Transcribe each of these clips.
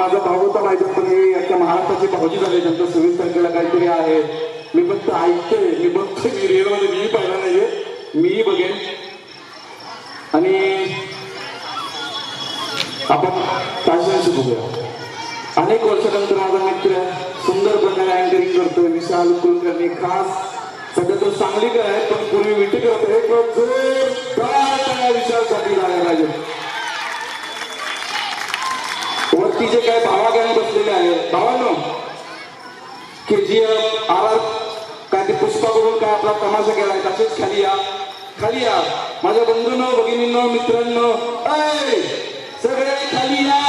माझा भाऊ होता माहिती, पण हे आता महाराष्ट्राचे भाऊजी झाले, त्यांचं 26 तारखेला काहीतरी आहे. मी फक्त ऐकतोय, मी बघतोय, मी रिअलमध्ये मी पाहिला नाहीये, मी बघेन. आणि आपण फॅशनशी बघूया. अनेक वर्षानंतर माझा मित्र सुंदर प्रकारे अँकरिंग करतोय विशाल कुलकर्णी, खास सध्या तो सांगलीकर आहे, पण पूर्वी विटेकर होते. एक जोरदार विशालसाठी झाला पाहिजे. वरती जे काय भावागाणी बसलेले आहेत, भावांनो, KGF RR काय ते पुष्पाकडून काय आपला तमाशा केलाय, तसेच खाली या, खाली या माझ्या बंधूंनो, भगिनींनो, मित्रांनो, सगळे खाली या.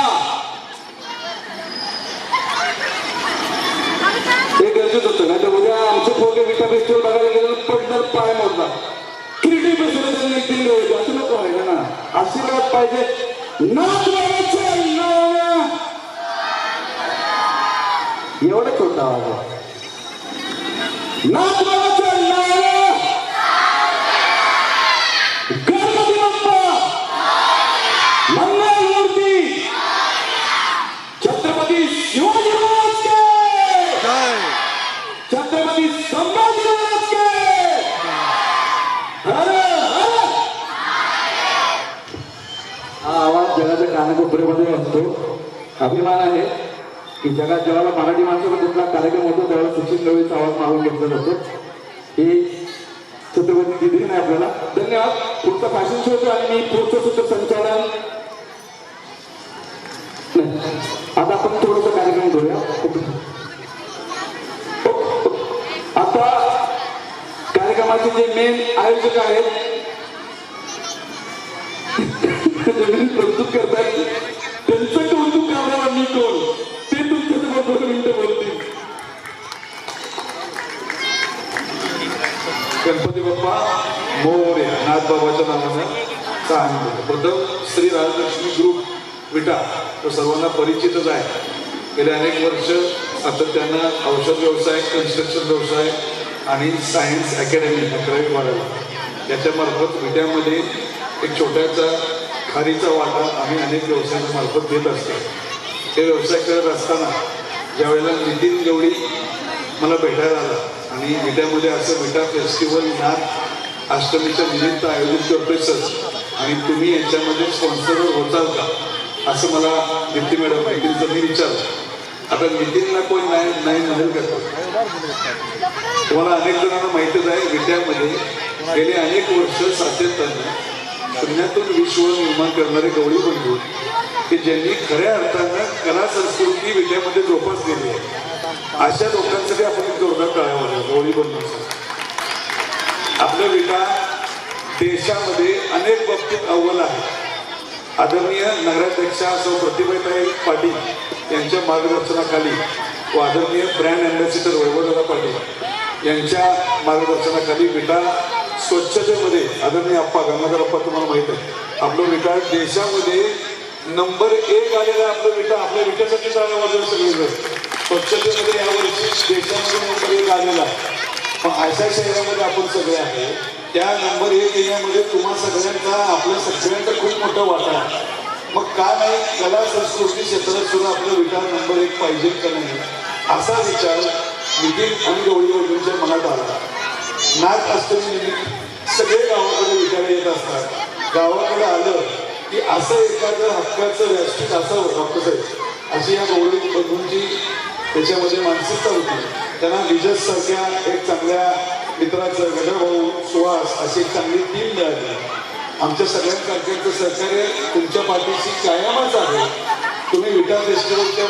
हे गरजेचं होतं, नाही तर उद्या आमचे पोरगे विटा फेस्टिवल बघायला गेलं पडणार पाय मोडला. क्रिकेट फेस्टिवल असं नको व्हायला ना. आशीर्वाद पाहिजे. एवढं छोटा आवाज गणपती बाप्पा मंगलमूर्ती छत्रपती शिवाजी महाराज के, छत्रपती संभाजी महाराज के. हा आवाज जगाच्या कानाकोपऱ्यामध्ये असतो. अभिमान आहे की जगात जेव्हा मराठी माणसाचा कुठला कार्यक्रम होतो त्यावेळेला सचिन रवीचा आवाज मागून घेतला जातो. ही छत्रपती दिली नाही आपल्याला. धन्यवाद. पुढचा फॅशन शो होतो आणि मी पुढचं सुद्धा संचालन. आता आपण थोडस कार्यक्रम करूया. आता कार्यक्रमाचे जे मेन आयोजक आहेत प्रस्तुत करतात, त्यांचं कौतुक करणारा मी कोण ते तुमच्यासमोर 2 मिनिटं बोलतील. गणपती बाप्पा मोरया. नाथबाबाच्या नावानं सांगितलं. प्रथम श्री राजलक्ष्मी ग्रुप विटा तो सर्वांना परिचितच आहे. गेले अनेक वर्ष सातत्यानं औषध व्यवसाय, कन्स्ट्रक्शन व्यवसाय आणि सायन्स अकॅडमी 11वी वाढवला. याच्यामार्फत विट्यामध्ये एक छोट्याचा खारीचा वाटा आम्ही अनेक व्यवसायांच्या मार्फत देत असतो. हे व्यवसाय करत असताना ज्यावेळेला नितीन गवळी मला भेटायला आला आणि विट्यामध्ये असं विटा फेस्टिवल नाथ अष्टमीच्या निमित्त आयोजित करतोय सर, आणि तुम्ही यांच्यामध्ये स्पॉन्सर होताल का असं मला दीप्ती मॅडम नितीनचं मी विचारलं. आता नितीनला कोण नाही म्हणेल का? तुम्हाला अनेक जणांना माहितीच आहे, विट्यामध्ये गेले अनेक वर्ष सातत्यानं शून्यातून विश्व निर्माण करणारे गवळी बंधू की ज्यांनी खऱ्या अर्थानं कला संस्कृती विट्यामध्ये जोपासलेली आहे, अशा लोकांसाठी आपण एक जोरदार टाळ्या वाजवूया. गवळी बंधूंसाठी आपलं विटा देशामध्ये अनेक बाबतीत अव्वल आहे. आदरणीय नगराध्यक्षा सौ प्रतिभाताई पाटील यांच्या मार्गदर्शनाखाली व आदरणीय ब्रँड अँबॅसिडर वैभवदादा पाटील यांच्या मार्गदर्शनाखाली विटा स्वच्छतेमध्ये आदरणीय अप्पा गंगाधर अप्पा तुम्हाला माहित आहे, आपलं विटा देशामध्ये नंबर 1 आलेला. आपलं विटा आपल्या विट्यासाठी टाळ्या वाजवूया सगळीकडे. स्वच्छतेमध्ये यावर्षी देशामध्ये नंबर 1 आलेला आहे. पण अशा शहरामध्ये आपण सगळे आहे, त्या नंबर 1 येण्यामध्ये तुम्हा सगळ्यांचा, आपल्या सगळ्यांचा खूप मोठा वाटा आहे. मग का नाही कला संस्कृती क्षेत्रात सुद्धा आपलं विटा नंबर 1 पाहिजे का नाही, असा विचार नितीन आणि गवळी बंधूंच्या मनात आला. नाथ अष्टमी निमित्त सगळे गावाकडे विचार येत असतात. गावाकडे आलं की असं एखादं हक्काचं व्यासपीठ असावं डॉक्टर अशी या गवळी बंधूंची त्याच्यामध्ये मानसिकता होती. त्यांना विजस सारख्या एक चांगल्या मित्राचं गजभाऊ सुहास अशी एक चांगली टीम मिळाली. आमच्या सगळ्यांसारख्यांचं सहकार्य तुमच्या पाठीशी कायमच आहे. तुम्ही विटा फेस्टिवलच्या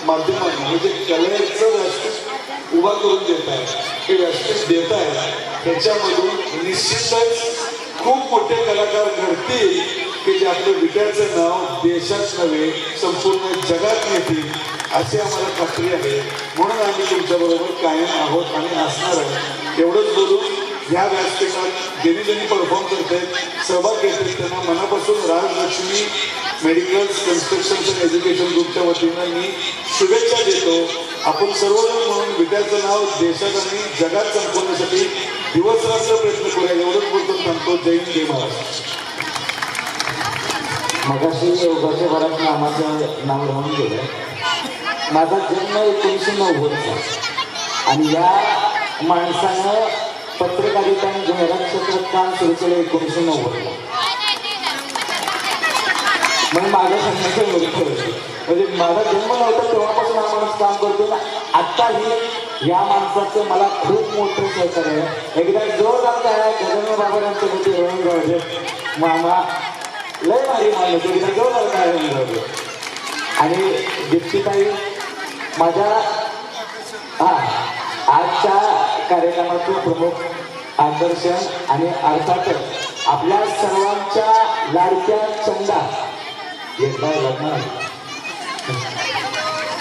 माध्यमातून म्हणजे कलेचं व्यासपीठ उभा करून देत आहे, हे व्यासपीट देत आहे, त्याच्यामधून निश्चितच खूप मोठे कलाकार घडतील की जे आपलं विट्याचं नाव देशात नव्हे संपूर्ण जगात येतील अशी आम्हाला खात्री आहे. म्हणून आम्ही तुमच्याबरोबर कायम आहोत आणि असणार आहे. एवढंच बोलून ह्या व्यासपीठात ज्यांनी परफॉर्म करत आहेत, सहभाग घेत आहेत, त्यांना मनापासून Rajlakshmi medicals construction and education ग्रुपच्या वतीनं मी शुभेच्छा देतो. आपण सर्वजण म्हणून विट्याचं नाव देशात आणि जगात संपवण्यासाठी दिवस रात्र प्रयत्न करूया. एवढंच बोलतो सांगतो. जय हिंद, जय महाराष्ट्र. मगाशी वर्षभरात नामाचं नाव राहून गेलं. माझा जन्म 1990चा आणि या माणसानं पत्रकारिता आणि जाहिरात क्षेत्रात काम सुरू केलं 1990ला. मग माझं सांगण्याचं मूर्ख म्हणजे माझा जन्म नव्हता तेव्हापासून हा माणूस काम करतो ना. आत्ताही या माणसाचं मला खूप मोठं सहकार्य आहे. एकदा जोरदार काय गजानन बाबा यांच्यासाठी येऊन जाऊ मामा लय भारी माणूस एकदा जोरदार काय येऊन जाऊ. आणि दीप्तीताई माझ्या आजच्या कार्यक्रमाचं प्रमुख आकर्षण आणि अर्थातच आपल्या सर्वांच्या लाडक्या चंदा एकदा लग्न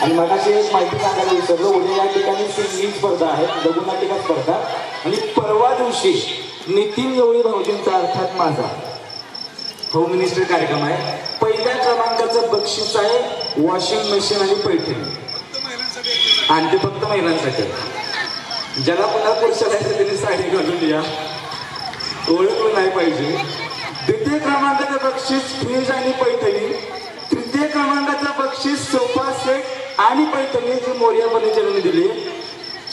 आणि मगाशी एक माहिती सांगायला विसरलो. उद्या या ठिकाणी सिंगिंग स्पर्धा आहे, लघुनाटिका स्पर्धा आणि परवा दिवशी नितीन गवळी भाऊजींचा अर्थात माझा होम मिनिस्टर कार्यक्रम आहे. पहिल्या क्रमांकाचं बक्षीस आहे वॉशिंग मशीन आणि पैठणी आणि ते फक्त महिलांसाठी. ज्याला पुन्हा पुरुषाला त्यांनी साडी घालून या ओळखलं नाही पाहिजे. द्वितीय क्रमांकाचं बक्षीस फ्रीज आणि पैठणी. तृतीय क्रमांकाचं बक्षीस सोफा सेट आणि पैठणी जी मोर्या फर्निचरने दिली.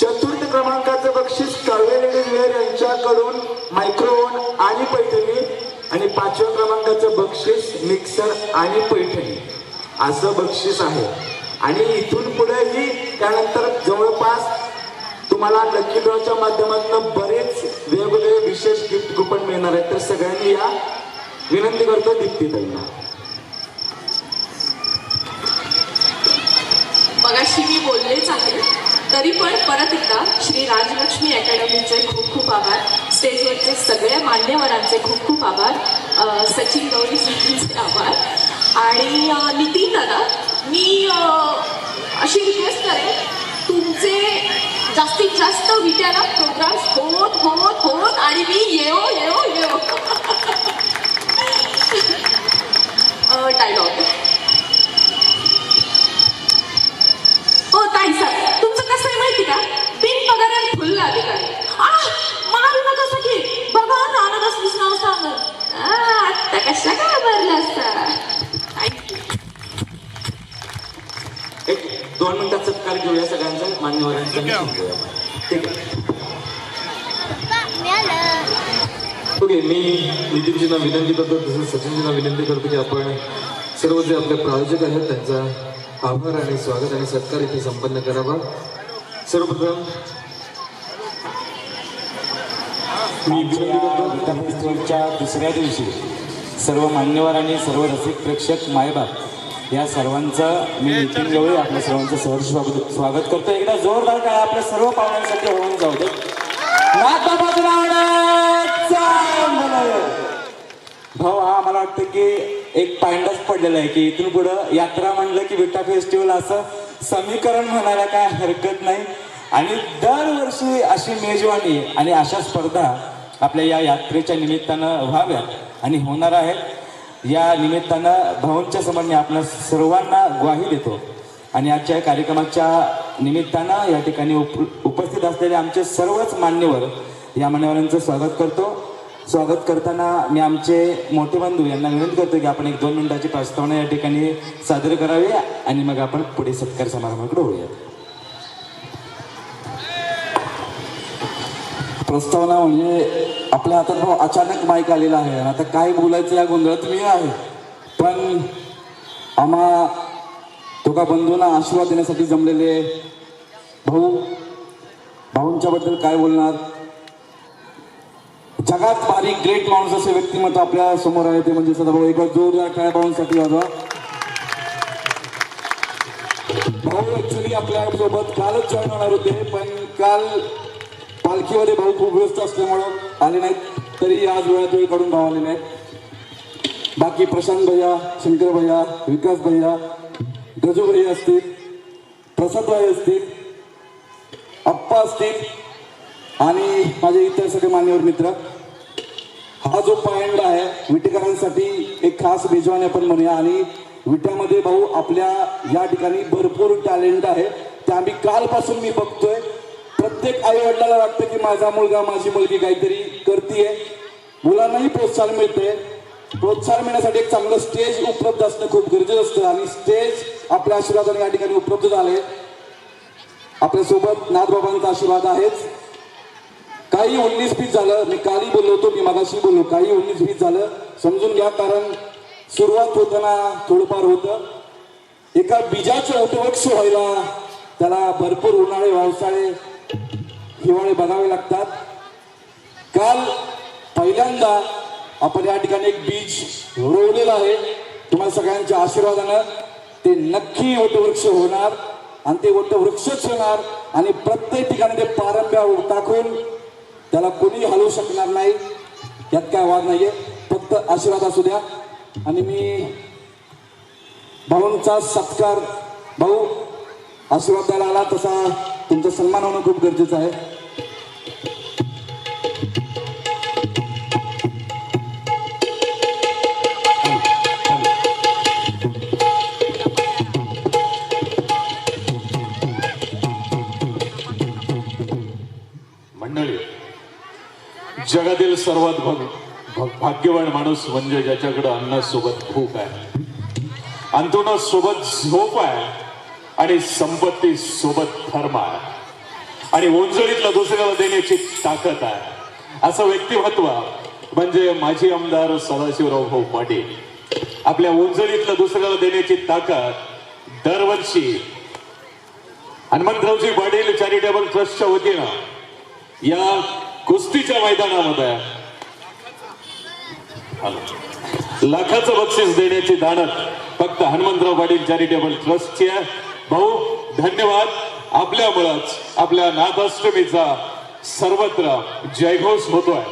चतुर्थ क्रमांकाचं बक्षीस काळवे लेडीज वेअर यांच्याकडून मायक्रोओव्हन आणि पैठणी आणि पाचव्या क्रमांकाचं बक्षीस मिक्सर आणि पैठणी असं बक्षीस आहे. आणि इथून पुढेही त्यानंतर जवळपास तुम्हाला लकी ड्रॉच्या माध्यमातून बरेच वेगवेगळे विशेष गिफ्ट कुपन मिळणार आहेत. तर सगळ्यांनी या विनंती करतो दीप्तीताईंना. मगाशी मी बोललेच आहे तरी पण परत एकदा श्री राजलक्ष्मी अकॅडमीचे खूप खूप आभार. स्टेजवरचे सगळ्या मान्यवरांचे खूप खूप आभार. सचिन गवळी सरांचे आभार. आणि नितीन दादा मी अशी रिक्वेस्ट करेन तुमचे जास्तीत जास्त विद्याला प्रोग्राम्स होत होत होत आणि मी येओ डायलॉग. हो ताई सर तुमचं कसं आहे माहिती का बिन पगाराने फुल अधिकारी मारू नका सखी बघा नानकच नाव सांगत आता कशा काय भरलं असतं. थँक्यू. एक 2 मिनिटात सत्कार घेऊया सगळ्यांचा मान्यवरांचा. ठीक आहे. ओके मी नितीनजींना विनंती करतो तसंच सचिनजींना विनंती करतो की आपण सर्व जे आपले प्रायोजक आहेत त्यांचा आभार आणि स्वागत आणि सत्कार इथे संपन्न करावा. सर्वप्रथम मी विनंती करतो फेस्टिवलच्या दुसऱ्या दिवशी सर्व मान्यवर आणि सर्व रसिक प्रेक्षक मायबाप या सर्वांचं मी नितीन गवळी आपल्या सर्वांचं सहर्ष स्वागत करतो. एकदा जोरदार काय आपल्या सर्व पाहुण्यांसाठी होऊन जाऊ दे. भाऊ हा मला वाटतं की एक पायंडाच पडलेला आहे की इथून पुढं यात्रा म्हणलं की विटा फेस्टिवल असं समीकरण म्हणायला काय हरकत नाही. आणि दरवर्षी अशी मेजवानी आणि अशा स्पर्धा आपल्या या यात्रेच्या निमित्तानं व्हाव्यात आणि होणार आहेत. या निमित्तानं भाऊंच्या समोर मी आपल्या सर्वांना ग्वाही देतो. आणि आजच्या कार्यक्रमाच्या निमित्तानं या ठिकाणी उपस्थित असलेले आमचे सर्वच मान्यवर या मान्यवरांचं स्वागत करतो. स्वागत करताना मी आमचे मोठे बंधू यांना विनंती करतो की आपण 1-2 मिनिटाची प्रस्तावना या ठिकाणी सादर करावी आणि मग आपण पुढे सत्कार समारंभाकडे वळूया. प्रस्तावना म्हणजे आपल्या हातात अचानक माईक आलेला आहे आणि आता काय बोलायचं या गोंधळात मी आहे. पण आम्हा दोघा बंधूंना आशीर्वाद देण्यासाठी जमलेले भाऊंच्या बद्दल काय बोलणार. जगात भारी ग्रेट माणूस असे व्यक्तिमत्व आपल्या समोर आहे ते म्हणजे सदाभाऊ. एक जोरदार टाळ्या भाऊंसाठी वाजवा. भाऊ ऍक्च्युली आपल्या सोबत कालच जॉईन होणार होते पण काल पालखीमध्ये भाऊ खूप व्यस्त असल्यामुळं आले नाहीत. तरी आज वेळात वेळ काढून भाऊ आले नाहीत. बाकी प्रशांत भैया, शंकर भैया, विकास भैया, गजू भैया असतील, प्रसाद भाई असतील, अप्पा असतील आणि माझे इतर सगळे मान्यवर मित्र. हा जो पायंडा आहे विटेकरांसाठी एक खास मेजवानी आपण म्हणूया. आणि विट्यामध्ये भाऊ आपल्या या ठिकाणी भरपूर टॅलेंट आहे. ते आम्ही कालपासून मी बघतोय. प्रत्येक आई वडिलाला वाटतं की माझा मुलगा माझी मुलगी काहीतरी करतीये. मुलांनाही प्रोत्साहन मिळते. प्रोत्साहन मिळण्यासाठी एक चांगलं स्टेज उपलब्ध असणं खूप गरजेचं असतं आणि स्टेज आपल्या आशीर्वादाने या ठिकाणी उपलब्ध झाले. आपल्यासोबत नाथबाबांचा आशीर्वाद आहेच. काही 19-20 झालं, मी काली बोललो होतो, मी मगाशी बोललो, काही 19-20 झालं समजून घ्या, कारण सुरुवात होताना थोडंफार होतं. एका बीजाचं वटवृक्ष व्हायला त्याला भरपूर उन्हाळे, पावसाळे, हिवाळे बघावे लागतात. काल पहिल्यांदा आपण या ठिकाणी एक बीज रोवलेलं आहे. तुम्हाला सगळ्यांच्या आशीर्वादानं ते नक्की वटवृक्ष होणार आणि ते वटवृक्षच होणार आणि प्रत्येक ठिकाणी ते पारंब्या टाकून त्याला कोणी हलवू शकणार नाही. यात काय वाद नाहीये, फक्त आशीर्वाद असू द्या. आणि मी भाऊंचा सत्कार, भाऊ आशीर्वाद द्यायला आला तसा तुमचा सन्मान होणं खूप गरजेचं आहे. मंडळी, जगातील सर्वात भाग्यवान माणूस म्हणजे ज्याच्याकडे अन्नासोबत भूक आहे, अंतुणासोबत झोप आहे आणि संपत्ती सोबत धर्म आहे आणि ओंजळीतला दुसऱ्याला देण्याची ताकद आहे. असं व्यक्तिमत्व म्हणजे माजी आमदार सदाशिवराव भाऊ पाटील. आपल्या ओंजळीतला दुसऱ्याला देण्याची ताकद दरवर्षी हनुमंतरावजी पाटील चॅरिटेबल ट्रस्टच्या वतीनं या कुस्तीच्या मैदानामध्ये लाखाचं बक्षीस देण्याची दानत फक्त हनुमंतराव पाटील चॅरिटेबल ट्रस्टची आहे. भाऊ धन्यवाद. आपल्यामुळंच आपल्या नाथाष्टमीचा सर्वत्र जयघोष होतोय.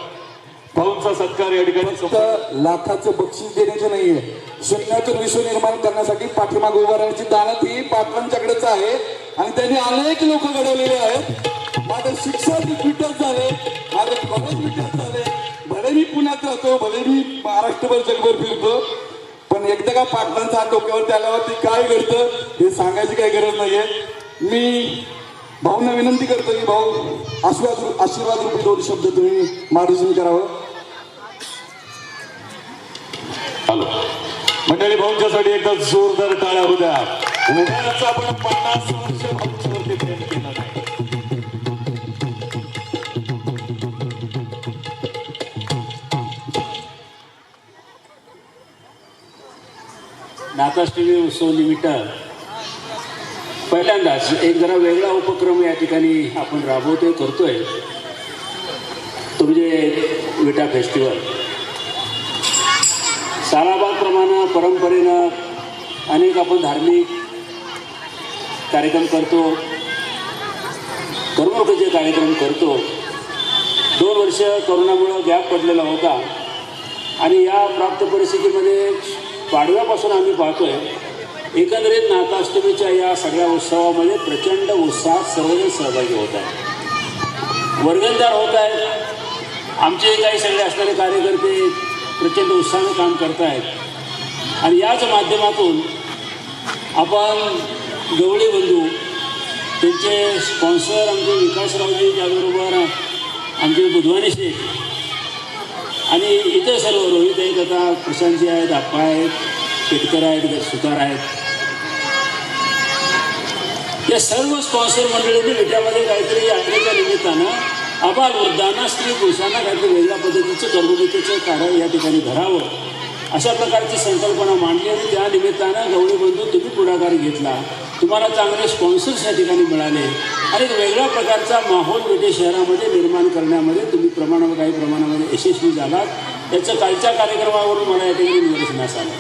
भाऊंचा सत्कार या ठिकाणी फक्त लाखाचं बक्षीस देण्याचं नाहीये, शून्यातून विश्व निर्माण करण्यासाठी पाठीमागे उभा राहण्याची दानत ही पाटलांच्याकडेच आहे आणि त्यांनी अनेक लोक घडवलेले आहेत. माझं शिक्षण विकास झाले, माझं कॉलेज विकास झाले, भले मी पुण्यात राहतो, भले मी महाराष्ट्रभर जगभर फिरतो, पण एकदा का पाटलांचा हात डोक्यावरती आल्यावरती काय घडतं हे सांगायची काही गरज नाहीये. मी भाऊंना विनंती करतो की भाऊ आशीर्वाद रूपी 2 शब्द तुम्ही मार्गदर्शन करावं. हॅलो मंडळी, भाऊंच्यासाठी एकदा जोरदार टाळ्या होत्या. उन्हाळ्याचं आपण 50 वर्ष भाऊंच्यावरती प्रेम केलं नाही. नाथाष्टमी उत्सव निमित्त पहिल्यांदाच एक जरा वेगळा उपक्रम या ठिकाणी आपण राबवतोय, करतोय. तो म्हणजे विटा फेस्टिवल. सालाबादप्रमाणे परंपरेनं अनेक आपण धार्मिक कार्यक्रम करतो, करमणुकीचे कार्यक्रम करतो. 2 वर्ष कोरोनामुळं गॅप पडलेला होता आणि या प्राप्त परिस्थितीमध्ये पाडव्यापासून आम्ही पाहतोय एकंदरीत नाथाष्टमीच्या या सगळ्या उत्सवामध्ये प्रचंड उत्साहात सर्वजण सहभागी होत आहेत, वर्गणदार होत आहेत. आमचे काही सगळे असणारे कार्यकर्ते प्रचंड उत्साहाने काम करत आहेत आणि याच माध्यमातून आपण गवळी बंधू, त्यांचे स्पॉन्सर आमचे विकासरावजी, त्याचबरोबर आमचे बुधवानी शेठ आणि इतर सर्व रोहित आहेत, आता प्रशांतजी आहेत, आप्पा आहेत, पेटकर आहेत, सुतार आहेत. या सर्व स्पॉन्सर मंडळींनी विट्यामध्ये काहीतरी यात्रेच्या निमित्तानं आबाल वृद्धांना, स्त्री पुरुषांना काहीतरी वेगळ्या पद्धतीचं करमणुकीचं कार्य या ठिकाणी धरावं अशा प्रकारची संकल्पना मांडली आणि त्या निमित्तानं गवळी बंधू तुम्ही पुढाकार घेतला. तुम्हाला चांगले स्पॉन्सर्स या ठिकाणी मिळाले आणि एक वेगळ्या प्रकारचा माहोल विटे शहरामध्ये निर्माण करण्यामध्ये तुम्ही काही प्रमाणामध्ये यशस्वी झालात. याचं कालच्या कार्यक्रमावरून मला या ठिकाणी निदर्शनास आलं.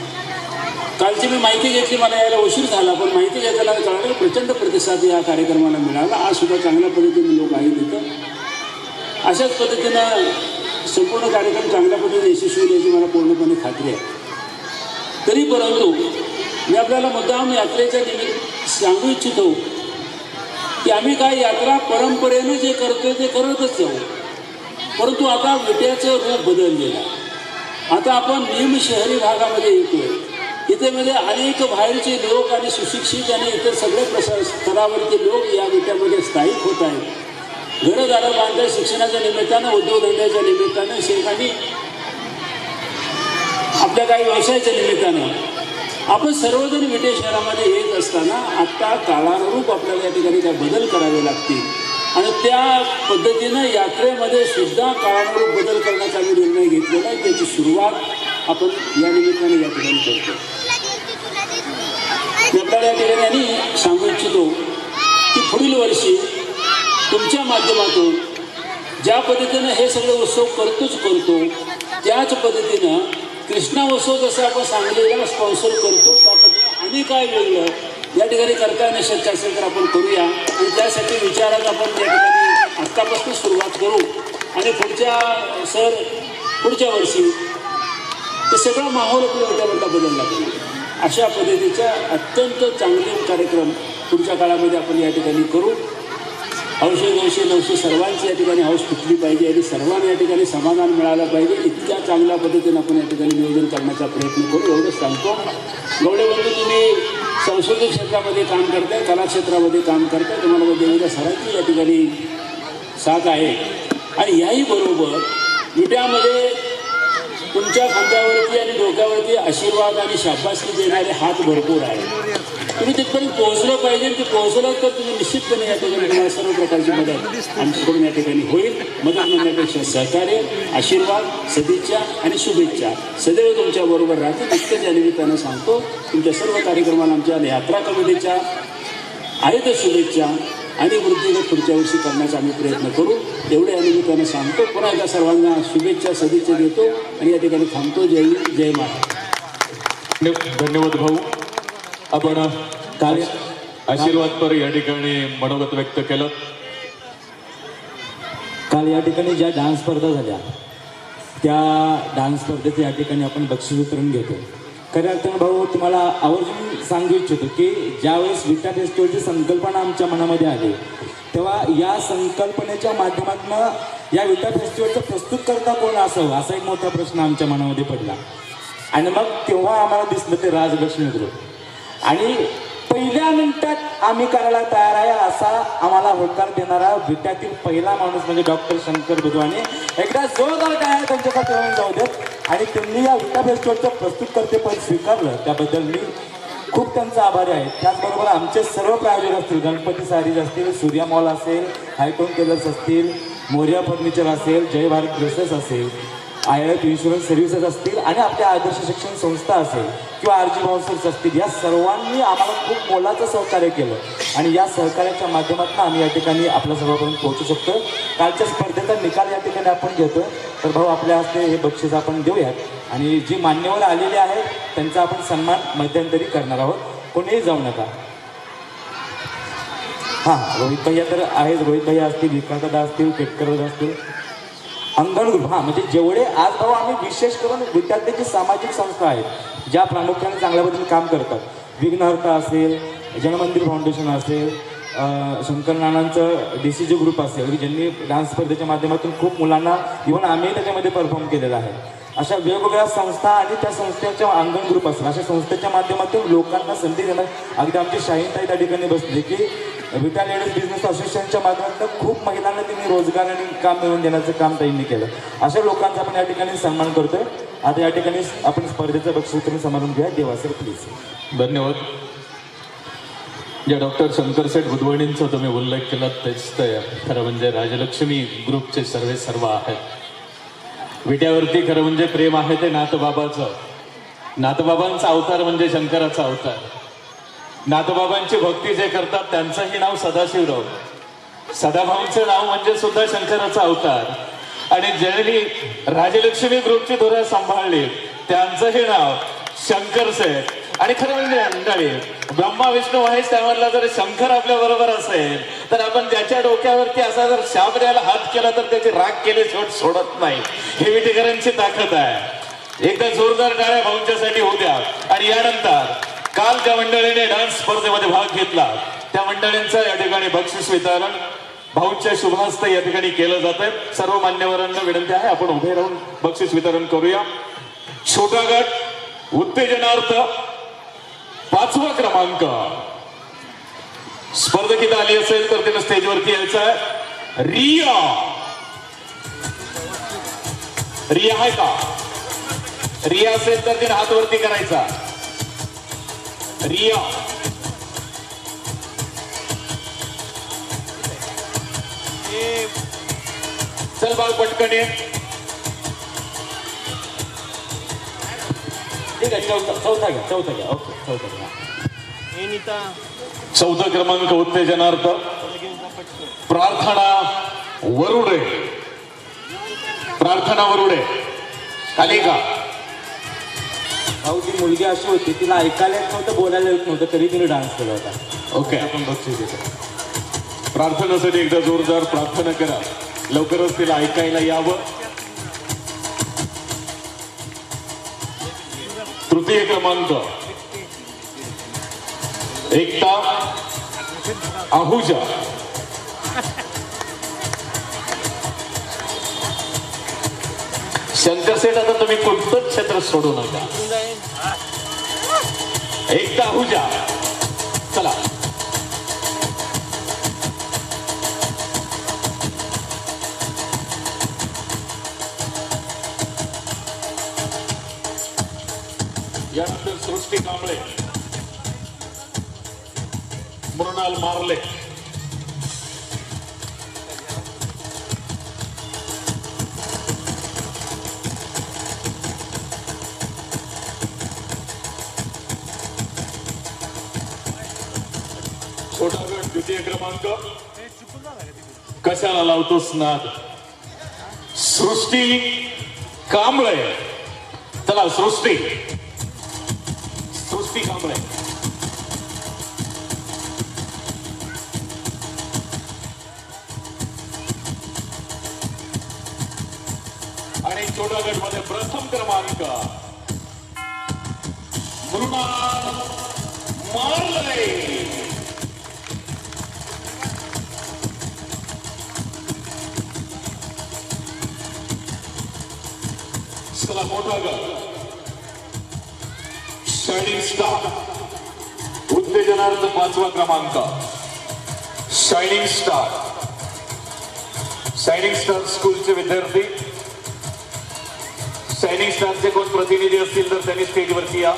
कालची मी माहिती घेतली, मला यायला उशीर झाला, पण माहिती घेताना कळलं प्रचंड प्रतिसाद या कार्यक्रमाला मिळाला. आज सुद्धा चांगल्या पद्धतीने लोक आहेत तिथं. अशाच पद्धतीनं संपूर्ण कार्यक्रम चांगल्या पद्धतीने यशस्वी होण्याची मला पूर्णपणे खात्री आहे. तरी परंतु मी आपल्याला मुद्दाम यात्रेच्या निमित्त सांगू इच्छितो की आम्ही काय यात्रा परंपरेनं जे करतोय ते करतच जाऊ, परंतु आता विट्याचं रूप बदललेलं. आता आपण निम शहरी भागामध्ये येतोय. इथे मध्ये अनेक बाहेरचे लोक आणि सुशिक्षित आणि इतर सगळे स्तरावरचे लोक या विट्यामध्ये स्थायिक होत आहेत. घरदारं बांधतात शिक्षणाच्या निमित्तानं, उद्योगधंद्याच्या निमित्तानं, शेखांनी आपल्या काही व्यवसायाच्या निमित्तानं आपण सर्वजण विटे शहरामध्ये येत असताना आत्ता काळानुरूप आपल्याला या ठिकाणी काही बदल करावे लागतील आणि त्या पद्धतीनं यात्रेमध्ये सुद्धा काळानुरूप बदल करण्याचा आम्ही निर्णय घेतलेला आहे. त्याची सुरुवात आपण या निमित्ताने या ठिकाणी करतो. मी आपल्याला या ठिकाणी आणि सांगू इच्छितो की पुढील वर्षी तुमच्या माध्यमातून ज्या पद्धतीनं हे सगळे उत्सव करतो त्याच पद्धतीनं कृष्णा उत्सव जसं आपण सांगलीला स्पॉन्सर करतो त्या पद्धतीनं आणि काय वेगळं या ठिकाणी करता येणं शक्य असेल तर आपण करूया आणि त्यासाठी विचारात आपण त्या ठिकाणी आत्तापासून सुरुवात करू आणि पुढच्या वर्षी ते सगळा माहोल आपल्या विटावरला बदलला पाहिजे. अशा पद्धतीचा अत्यंत चांगले कार्यक्रम पुढच्या काळामध्ये आपण या ठिकाणी करू. 900 सर्वांची या ठिकाणी हौस फुटली पाहिजे आणि सर्वांना या ठिकाणी समाधान मिळालं पाहिजे. इतक्या चांगल्या पद्धतीने आपण या ठिकाणी नियोजन करण्याचा प्रयत्न करू एवढंच सांगतो. गवळे बंधू, तुम्ही सांस्कृतिक क्षेत्रामध्ये काम करताय, कला क्षेत्रामध्ये काम करताय, तुम्हाला वेगवेगळ्या सरांची या ठिकाणी साथ आहे आणि याही बरोबर विट्यामध्ये तुमच्या खांद्यावरती आणि डोक्यावरती आशीर्वाद आणि शाबासकी देणारे हात भरपूर आहे. तुम्ही तिथपर्यंत पोहोचलं पाहिजे. ते पोहोचलं तर तुम्ही निश्चितपणे या ठिकाणी तुम्हाला सर्व प्रकारची मदत आमच्याकडून या ठिकाणी होईल. मदत म्हणण्यापेक्षा सहकार्य, आशीर्वाद, सदिच्छा आणि शुभेच्छा सदैव तुमच्याबरोबर राहतील. इतकंच या निमित्तानं सांगतो. तुमच्या सर्व कार्यक्रमाला आमच्या यात्रा कमिटीच्या आहेत शुभेच्छा आणि वृद्धिगत पुढच्या वर्षी करण्याचा आम्ही प्रयत्न करू एवढे या निमित्तानं सांगतो. पुन्हा एकदा सर्वांना शुभेच्छा सदिच्छा देतो आणि या ठिकाणी थांबतो. जय हिंद, जय महाराष्ट्र. धन्यवाद भाऊ. आपण काल आशीर्वादपर या ठिकाणी मनोगत व्यक्त केलं. काल या ठिकाणी ज्या डान्स स्पर्धा झाल्या त्या डान्स स्पर्धेचे या ठिकाणी आपण बक्षीस वितरण घेतो. खऱ्या अर्थानं भाऊ तुम्हाला आवर्जून सांगू इच्छितो की ज्यावेळेस विटा फेस्टिवलची संकल्पना आमच्या मनामध्ये आली तेव्हा या संकल्पनेच्या माध्यमातून या विटा फेस्टिवलचं प्रस्तुतकर्ता कोण असावं असा एक मोठा प्रश्न आमच्या मनामध्ये पडला आणि मग तेव्हा आम्हाला दिसलं ते राजलक्ष्मी ग्रुप आणि पहिल्या मिनिटात आम्ही करायला तयार आहे असा आम्हाला होकार देणारा विट्यातील पहिला माणूस म्हणजे डॉक्टर शंकर बुधवानी. एकदा जोरदार काय त्यांच्यासाठी होऊन जाऊ देत आणि त्यांनी या विटा फेस्टिवलचं प्रस्तुतकर्तेपद स्वीकारलं त्याबद्दल मी खूप त्यांचा आभारी आहे. त्याचबरोबर आमचे सर्व प्रायोजक असतील, गणपती सारीज असतील, सूर्या मॉल असेल, हायटोन टेलर्स असतील, मोरिया फर्निचर असेल, जय भारत ड्रेसेस असेल, IIF इन्शुरन्स सर्व्हिसेस असतील आणि आपल्या आदर्श शिक्षण संस्था असेल किंवा RG बाउन्सर्स असतील, या सर्वांनी आम्हाला खूप मोलाचं सहकार्य केलं आणि या सहकार्याच्या माध्यमातून आम्ही या ठिकाणी आपल्या सर्वांपर्यंत पोहोचू शकतो. कालच्या स्पर्धेचा निकाल या ठिकाणी आपण घेतो. तर भाऊ आपल्या हस्ते हे बक्षीस आपण देऊयात आणि जी मान्यवर आलेले आहेत त्यांचा आपण सन्मान मध्यंतरी करणार आहोत. कोणीही जाऊ नका. हां, रोहित भैया तर आहेत. रोहित भैया असतील, विकासदादा असतील, केटकर दादा असतील, अंगण ग्रुप. हां, म्हणजे जेवढे आज भाऊ आम्ही विशेष करून विद्यार्थ्यांची सामाजिक संस्था आहेत ज्या प्रामुख्याने चांगल्या पद्धतीने काम करतात. विघ्नहर्ता असेल, जनमंदिर फाउंडेशन असेल, शंकर नानांचं DCG ग्रुप असेल की ज्यांनी डान्स स्पर्धेच्या माध्यमातून खूप मुलांना इव्हन आम्ही त्याच्यामध्ये परफॉर्म केलेला आहे. अशा वेगवेगळ्या संस्था आणि त्या संस्थेच्या अंगण ग्रुप असेल अशा संस्थेच्या माध्यमातून लोकांना संधी देणार. अगदी आमची शाहीनताई त्या ठिकाणी बसली की विटा लेडीज बिझनेस असोसिएशनच्या माध्यमातून खूप महिलांना त्यांनी रोजगार आणि काम मिळवून देण्याचं काम त्यांनी केलं. अशा लोकांचा आपण या ठिकाणी सन्मान करतोय. आता या ठिकाणी आपण स्पर्धेचं बक्षीस वितरण समारंभ घेऊया. देवा सर प्लीज. धन्यवाद. ज्या डॉक्टर शंकरसेठ बुधवाणींचा तुम्ही उल्लेख केला तेच ते खरं म्हणजे राजलक्ष्मी ग्रुपचे सर्व आहेत. विट्यावरती खरं म्हणजे प्रेम आहे ते नाथबाबाचं. नाथबाबांचा अवतार म्हणजे शंकराचा अवतार. नाथबाबांची भक्ती जे करतात त्यांचंही नाव सदाशिवराव. सदाभाऊंचं नाव म्हणजे सुद्धा शंकराचा अवतार आणि ज्यांनी राजलक्ष्मी ग्रुपची धुरा सांभाळली त्यांचंही नाव शंकरसेठ. आणि खरं म्हणजे मंडळी ब्रह्मा विष्णू महेश त्यामधला जर शंकर आपल्या बरोबर असेल तर आपण त्याच्या डोक्यावरती असा जर शाप द्यायला हात केला तर त्याची राग केले सोडत नाही. हे विटेकरांची ताकद आहे. एकदा जोरदार टाळ्या भाऊंच्यासाठी होऊ द्या. आणि यानंतर काल ज्या मंडळीने डान्स स्पर्धेमध्ये भाग घेतला त्या मंडळींचं या ठिकाणी बक्षीस वितरण भाऊंच्या शुभहस्त या ठिकाणी केलं जातंय. सर्व मान्यवरांना विनंती आहे आपण उभे राहून बक्षीस वितरण करूया. छोटा गट उत्तेजनार्थ 5वा क्रमांक स्पर्धकीत आली असेल तर तिने स्टेजवरती यायचं आहे. रिया आहे का? रिया असेल तर तिने हात वरती करायचा. रिया, चल बाळ पटकन ये. ठीक आहे, चौथा घ्या ओके, चौथा घ्या. चौथा क्रमांक उत्तेजनार्थ प्रार्थना वरुडे. प्रार्थना वरुडे खाली का? भाऊ ती मुलगी अशी होती, तिला ऐकायला येत नव्हतं, बोलायला येत नव्हतं, तरी तिने डान्स केला होता. ओके, आपण बक्षीस देतो. प्रार्थनासाठी एकदा जोरदार प्रार्थना करा, लवकरच तिला ऐकायला यावं. तृतीय क्रमांक एकता आहुजा. शंकरसेठ, आता तुम्ही कोणतंच क्षेत्र सोडू नका. एकता आहुजा, चला. यानंतर सृष्टी कांबळे, मृणाल मारले. छोटा गट द्वितीय क्रमांक. कशाला लावतोस नाद? सृष्टी कांबळे, चला सृष्टी कांबळे. आणि छोटा गट मध्ये प्रथम क्रमांक मृणाल मारले. चला मोठा गट शायनिंग स्टार उत्तेजनार्थ पाचवा क्रमांक. शायनिंग स्टार स्कूलचे विद्यार्थी. शायनिंग स्टारचे कोण प्रतिनिधी असतील तर त्यांनी स्टेजवरती या.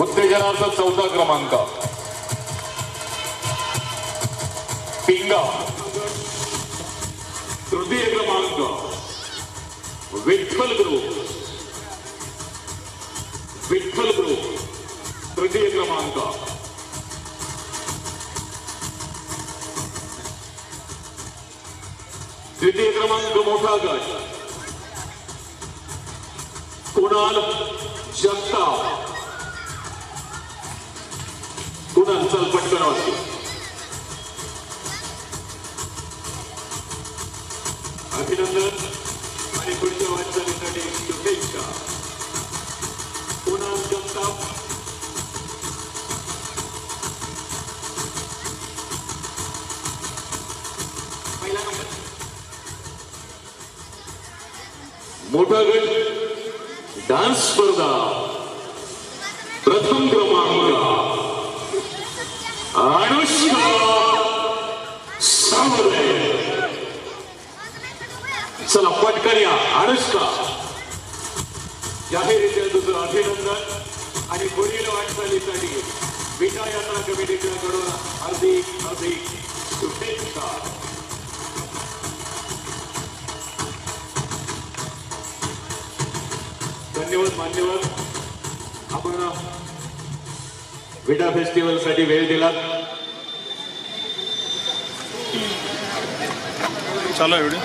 उत्तेजनार्थ चौथा क्रमांक पिंगा. तृतीय क्रमांक विठ्ठल ग्रुप. तृतीय क्रमांक. द्वितीय क्रमांक मोठा गट कुणाल जगताप. कुणाल चल पटकन वाटतो. अभिनंदन आणि पुढच्या वाटचालीसाठी शुभेच्छा. कुणाल जगताप. मोठा गट डान्स स्पर्धा प्रथम क्रमांक अनुष्का सावरे. चला पटकन या अनुष्का. जाहीररित्या तुझं अभिनंदन आणि पुढील वाटचालीसाठी विटा यात्रा कमिटीकडून हार्दिक शुभेच्छा. धन्यवाद मान्यवर, आपण विटा फेस्टिवल साठी वेळ दिला. चालू आहे व्हिडिओ.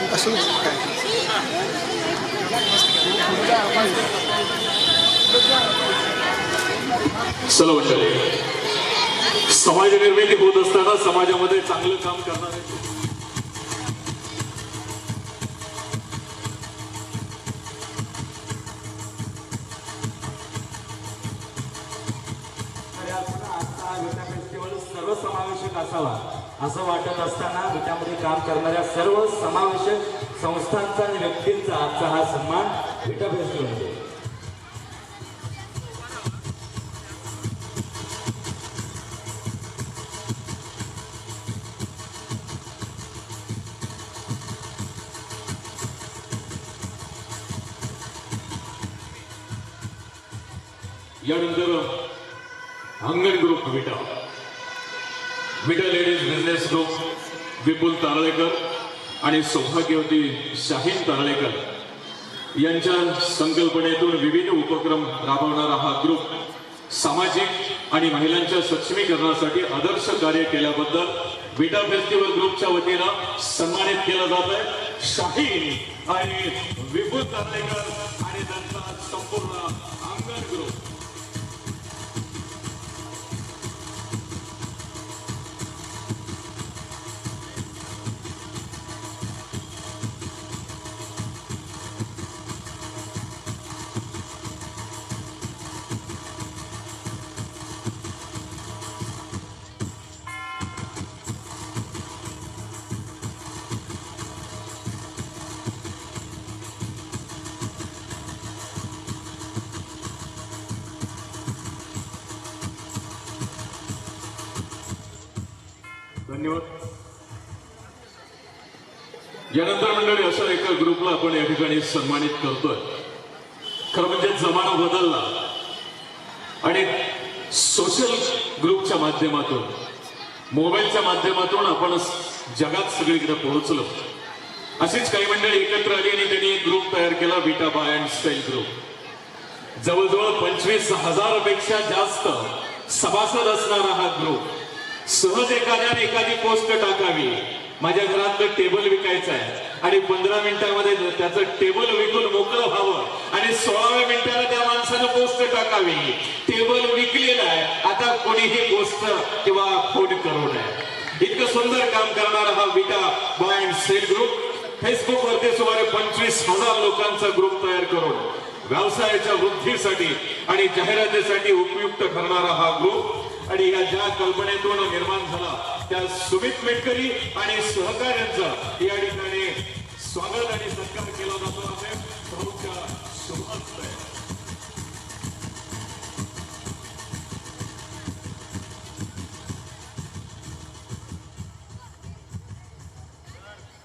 चला मंडळी, समाज निर्मिती होत असताना समाजामध्ये चांगलं काम करणारे सर्वसमावेशक असावा असं वाटत असताना त्यामध्ये काम करणाऱ्या सर्व समावेशक संस्थांचा आणि व्यक्तींचा आजचा हा सन्मान विटा फेस्टिवलमध्ये. यानंतर अंगण ग्रुप विटा लेडीज बिझनेस ग्रुप विपुल तारळेकर आणि सौभाग्यवती शाहीन तारळेकर यांच्या संकल्पनेतून विविध उपक्रम राबवणारा हा ग्रुप सामाजिक आणि महिलांच्या सक्षमीकरणासाठी आदर्श कार्य केल्याबद्दल विटा फेस्टिवल ग्रुपच्या वतीनं सन्मानित केलं जात आहे शाहीन आणि विपुल तारळेकर आणि त्यांचा संपूर्ण अंगण ग्रुप. धन्यवाद. यानंतर मंडळी अशा एका ग्रुपला आपण या ठिकाणी सन्मानित करतोय. खरं म्हणजे जमाना बदलला आणि सोशल ग्रुपच्या माध्यमातून मोबाईलच्या माध्यमातून आपण जगात सगळीकडे पोहोचलो. अशीच काही मंडळी एकत्र आली आणि त्यांनी एक ग्रुप तयार केला विटा बाय अँड स्टाईल ग्रुप. जवळजवळ 25,000 पेक्षा जास्त सभासद असणारा हा ग्रुप. सहज एखाद्याने एखादी पोस्ट टाकावी, माझ्या घरातलं टेबल विकायचं आहे आणि 15 मिनिटांमध्ये त्याचं टेबल विकून मोकळं व्हावं आणि 16व्या मिनिटाला त्या माणसानं पोस्ट टाकावी, टेबल विकलेलं आहे, आता कोणीही पोस्ट किंवा फोन करू नये. इतकं सुंदर काम करणारा हा Vita buy and style group Facebook वरती सुमारे 25,000 लोकांचा ग्रुप तयार करून व्यवसायाच्या वृद्धीसाठी आणि जाहिरातीसाठी उपयुक्त ठरणारा हा ग्रुप आणि या ज्या कल्पनेतून निर्माण झाला त्या सुमित मेटकरी आणि सहकार्यांचा या ठिकाणी स्वागत आणि सत्कार केला जातो आहे. प्रमुख शुभारंभ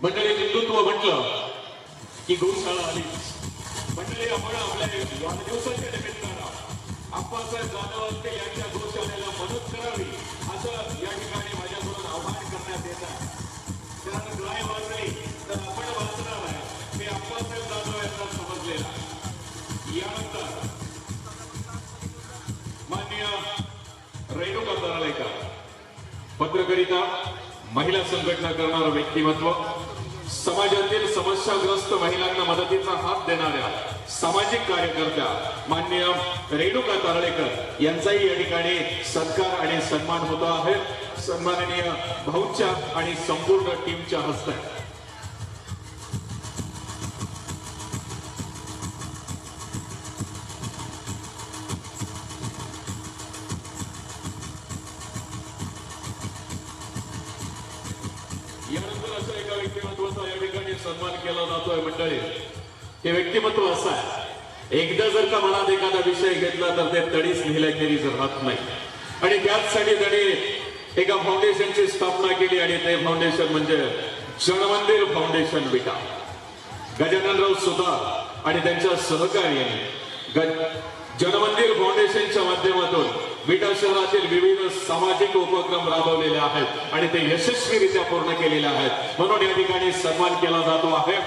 मंडळी. हिंदुत्व म्हटलं की गौशाळा आली. मंडळी आपण आपल्या वाढदिवसाच्या निमित्तानं आप्पासाहेब जाधव यांच्या गौशाळेला मदत करावी असं या ठिकाणी माझ्याकडून आवाहन करण्यात येत आहे. कारण ग्राय वाचली तर आपण वाचणार आहे हे आप्पासाहेब जाधव यांना समजलेलं आहे. यानंतर माननीय रेणुका तारळेकर पत्रकारिता महिला संघटना करणारं व्यक्तिमत्व, समाजातील समस्याग्रस्त महिलांना मदतीचा हात देणाऱ्या सामाजिक कार्यकर्त्या माननीय रेणुका तारळेकर यांचाही या ठिकाणी सत्कार आणि सन्मान होत आहे. सन्माननीय भाऊच्या आणि संपूर्ण टीमच्या हस्ते. यानंतर असं एका व्यक्तिमत्वाचा या ठिकाणी सन्मान केला जातोय मंडळी. हे व्यक्तिमत्व असं आहे, एकदा जर का मनात एखादा विषय घेतला तर ते तडीच लिहिल्याखेरीज राहत नाही आणि त्याचसाठी त्यांनी एका फाउंडेशनची स्थापना केली आणि ते फाउंडेशन म्हणजे जनमंदिर फाउंडेशन विटा. गजाननराव सुतार आणि त्यांच्या सहकार्याने जनमंदिर फाउंडेशनच्या माध्यमातून विटा शहरातील विविध सामाजिक उपक्रम राबवलेले आहेत आणि ते यशस्वीरित्या पूर्ण केलेले आहेत. म्हणून या ठिकाणी सन्मान केला जातो आहे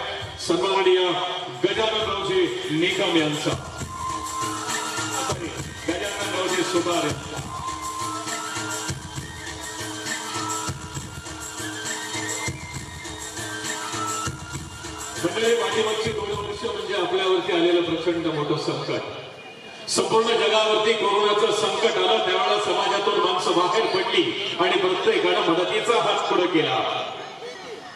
सन्माननीय गजाननरावजी निकम यांचा, गजाननरावजी सुतार यांचा. मंडळी, पाठीमागची 2 वर्ष म्हणजे आपल्यावरती आलेलं प्रचंड मोठं संकट. संपूर्ण जगावरती कोरोनाचं संकट आलं त्यावेळेला समाजातून माणसं बाहेर पडली आणि प्रत्येकानं मदतीचा हात पुढे केला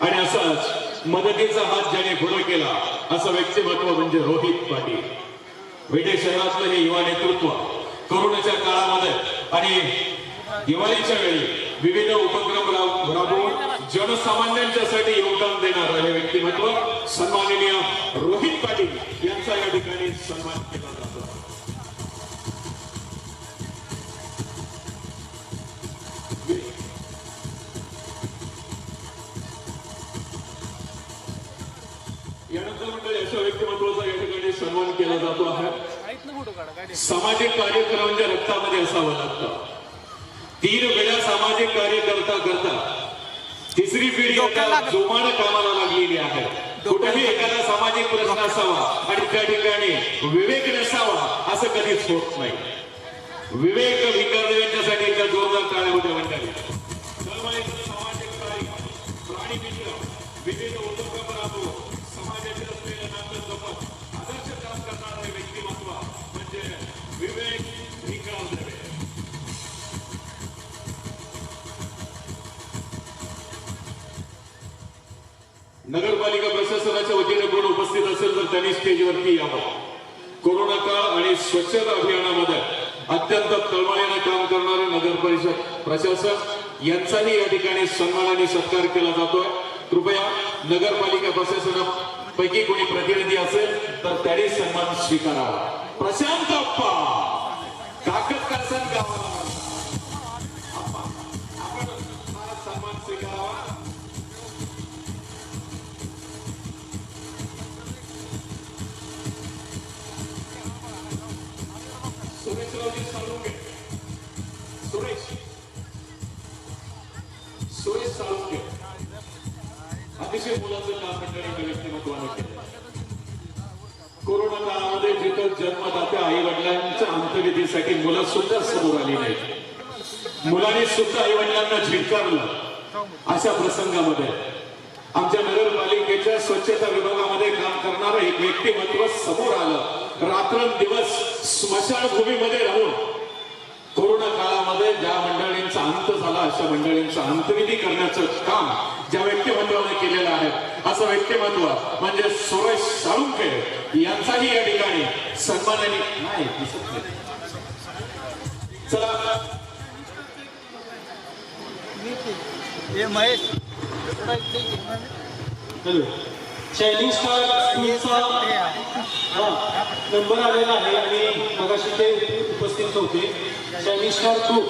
आणि असाच मदतीचा हात ज्याने पुढे केला असं व्यक्तिमत्व म्हणजे रोहित पाटील. विटे शहरातलं हे युवा नेतृत्व कोरोनाच्या काळामध्ये आणि दिवाळीच्या वेळी विविध उपक्रम राबवून जनसामान्यांच्यासाठी योगदान देणारं हे व्यक्तिमत्व सन्माननीय रोहित पाटील यांचा या ठिकाणी सन्मान केला जातो. यानंतर मंडळी अशा व्यक्तिमत्वाचा या ठिकाणी सन्मान केला जातो आहे सामाजिक कार्य करणं म्हणजे रक्तामध्ये असावं लागतं. 3 वेळा सामाजिक कार्य करता तिसरी पिढी आता जोमानं कामाला लागलेली आहे. कुठेही एखादा सामाजिक प्रश्न असावा आणि त्या ठिकाणी विवेक नसावा असं कधीच होत नाही. विवेक विकार यांच्यासाठी एका जोरदार टाळ्या होत्या मंडळी. सामाजिक कार्य, प्राणी मित्र, विविध उपक्रम राबवून समाजाचे असलेले नातं जपत आदर्श काम करणारे व्यक्तिमत्व म्हणजे विवेक विकार दवे. नगरपालिका प्रशासनाच्या वतीने कोण उपस्थित असेल तर त्यांनी स्टेजवरती यावं. कोरोना काळ आणि स्वच्छता अभियानामध्ये अत्यंत तळमळीने काम करणारे नगर परिषद प्रशासक यांचाही या ठिकाणी सन्मान आणि सत्कार केला जातोय. कृपया नगरपालिका प्रशासनापैकी कोणी प्रतिनिधी असेल तर त्यांनी सन्मान स्वीकारावा. प्रशांत अप्पा काकत कारसन गावाला आपण हा सन्मान स्वीकारावा. सुरेशरावजी साळुंखे, सुरेश साळुंखे अतिशय मुलाचं काम मंडळीच्या व्यक्तिमत्वाने केलं. कोरोना काळामध्ये जिथं जन्मदात्या आई वडिलांच्या अंत्यविधीसाठी मुलं सुद्धा समोर आली नाही, मुलांनी सुद्धा आई वडिलांना झिडकारलं. अशा प्रसंगामध्ये आमच्या नगरपालिकेच्या स्वच्छता विभागामध्ये काम करणारं एक व्यक्तिमत्व समोर आलं. रात्रंदिवस स्मशानभूमीमध्ये राहून कोरोना काळामध्ये ज्या मंडळींचा अंत झाला अशा मंडळींचा अंत्यविधी करण्याचं काम ज्या व्यक्तिमत्वाने केलेलं आहे असं व्यक्तिमत्व म्हणजे सुरेश साळुंखे यांचाही या ठिकाणी सन्मानाने नाही दिसत नाही. चला महेश शायनिंग स्टार स्कूलचा नंबर आलेला आहे आणि मगाशी ते उपस्थित होते. शायनिंग स्टार 2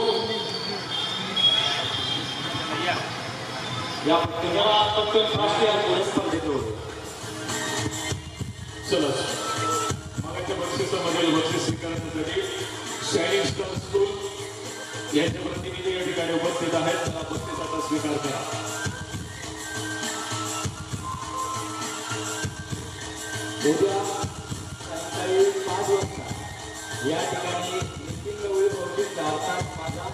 या पट्टीला फक्त फास्ट या स्पर्धेत होते. चला मगाच्या बक्षिसामधील बक्षीस स्वीकारण्यासाठी शायनिंग स्टार स्कूल यांचे प्रतिनिधी या ठिकाणी उपस्थित आहेत. चला बक्षिसाचा स्वीकार करा. उद्या सायंकाळी 5 वाजता या ठिकाणी नितीन बहुतेक भारतात माझा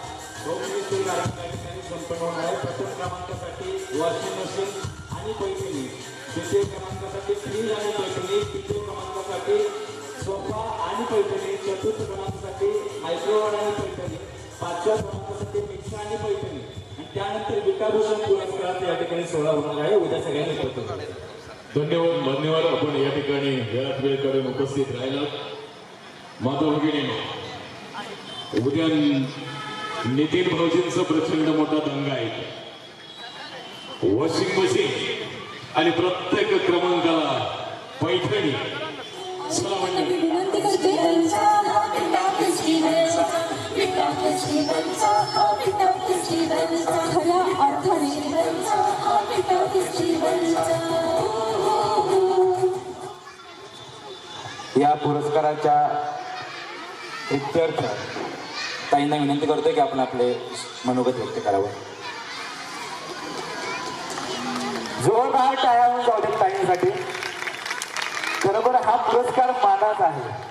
रोगनिष्ठ कार्यक्रम या ठिकाणी संपन्न होणार आहे. प्रथम क्रमांकासाठी वॉशिंग मशीन आणि पैठणी, द्वितीय क्रमांकासाठी फ्रीज आणि पैठणी, तृतीय क्रमांकासाठी सोफा आणि पैठणी, चतुर्थ क्रमांकासाठी मायक्रोवेव्ह आणि पैठणी, 5व्या क्रमांकासाठी मिक्सर आणि पैठणी आणि त्यानंतर विकाभूषण पुरस्कारात या ठिकाणी सोहळा होणार आहे. उद्या सगळ्यांनी करतो. धन्यवाद मान्यवर. आपण या ठिकाणी वेळात वेळ काढून उपस्थित राहिलात. माता भगिनी उद्या नितीन भाऊजींचा प्रचंड मोठा दंगा आहे. वॉशिंग मशीन आणि प्रत्येक क्रमांकाला पैठणी. चला मंडळी विनंती करते खऱ्या अर्थाने या पुरस्काराच्या इत्यर्थ ताईंना विनंती करतोय की आपण आपले मनोगत व्यक्त करावं. जोरदार टाळ्या होऊन जाऊ दे ताईंसाठी. बरोबर हा पुरस्कार मानाचा आहे.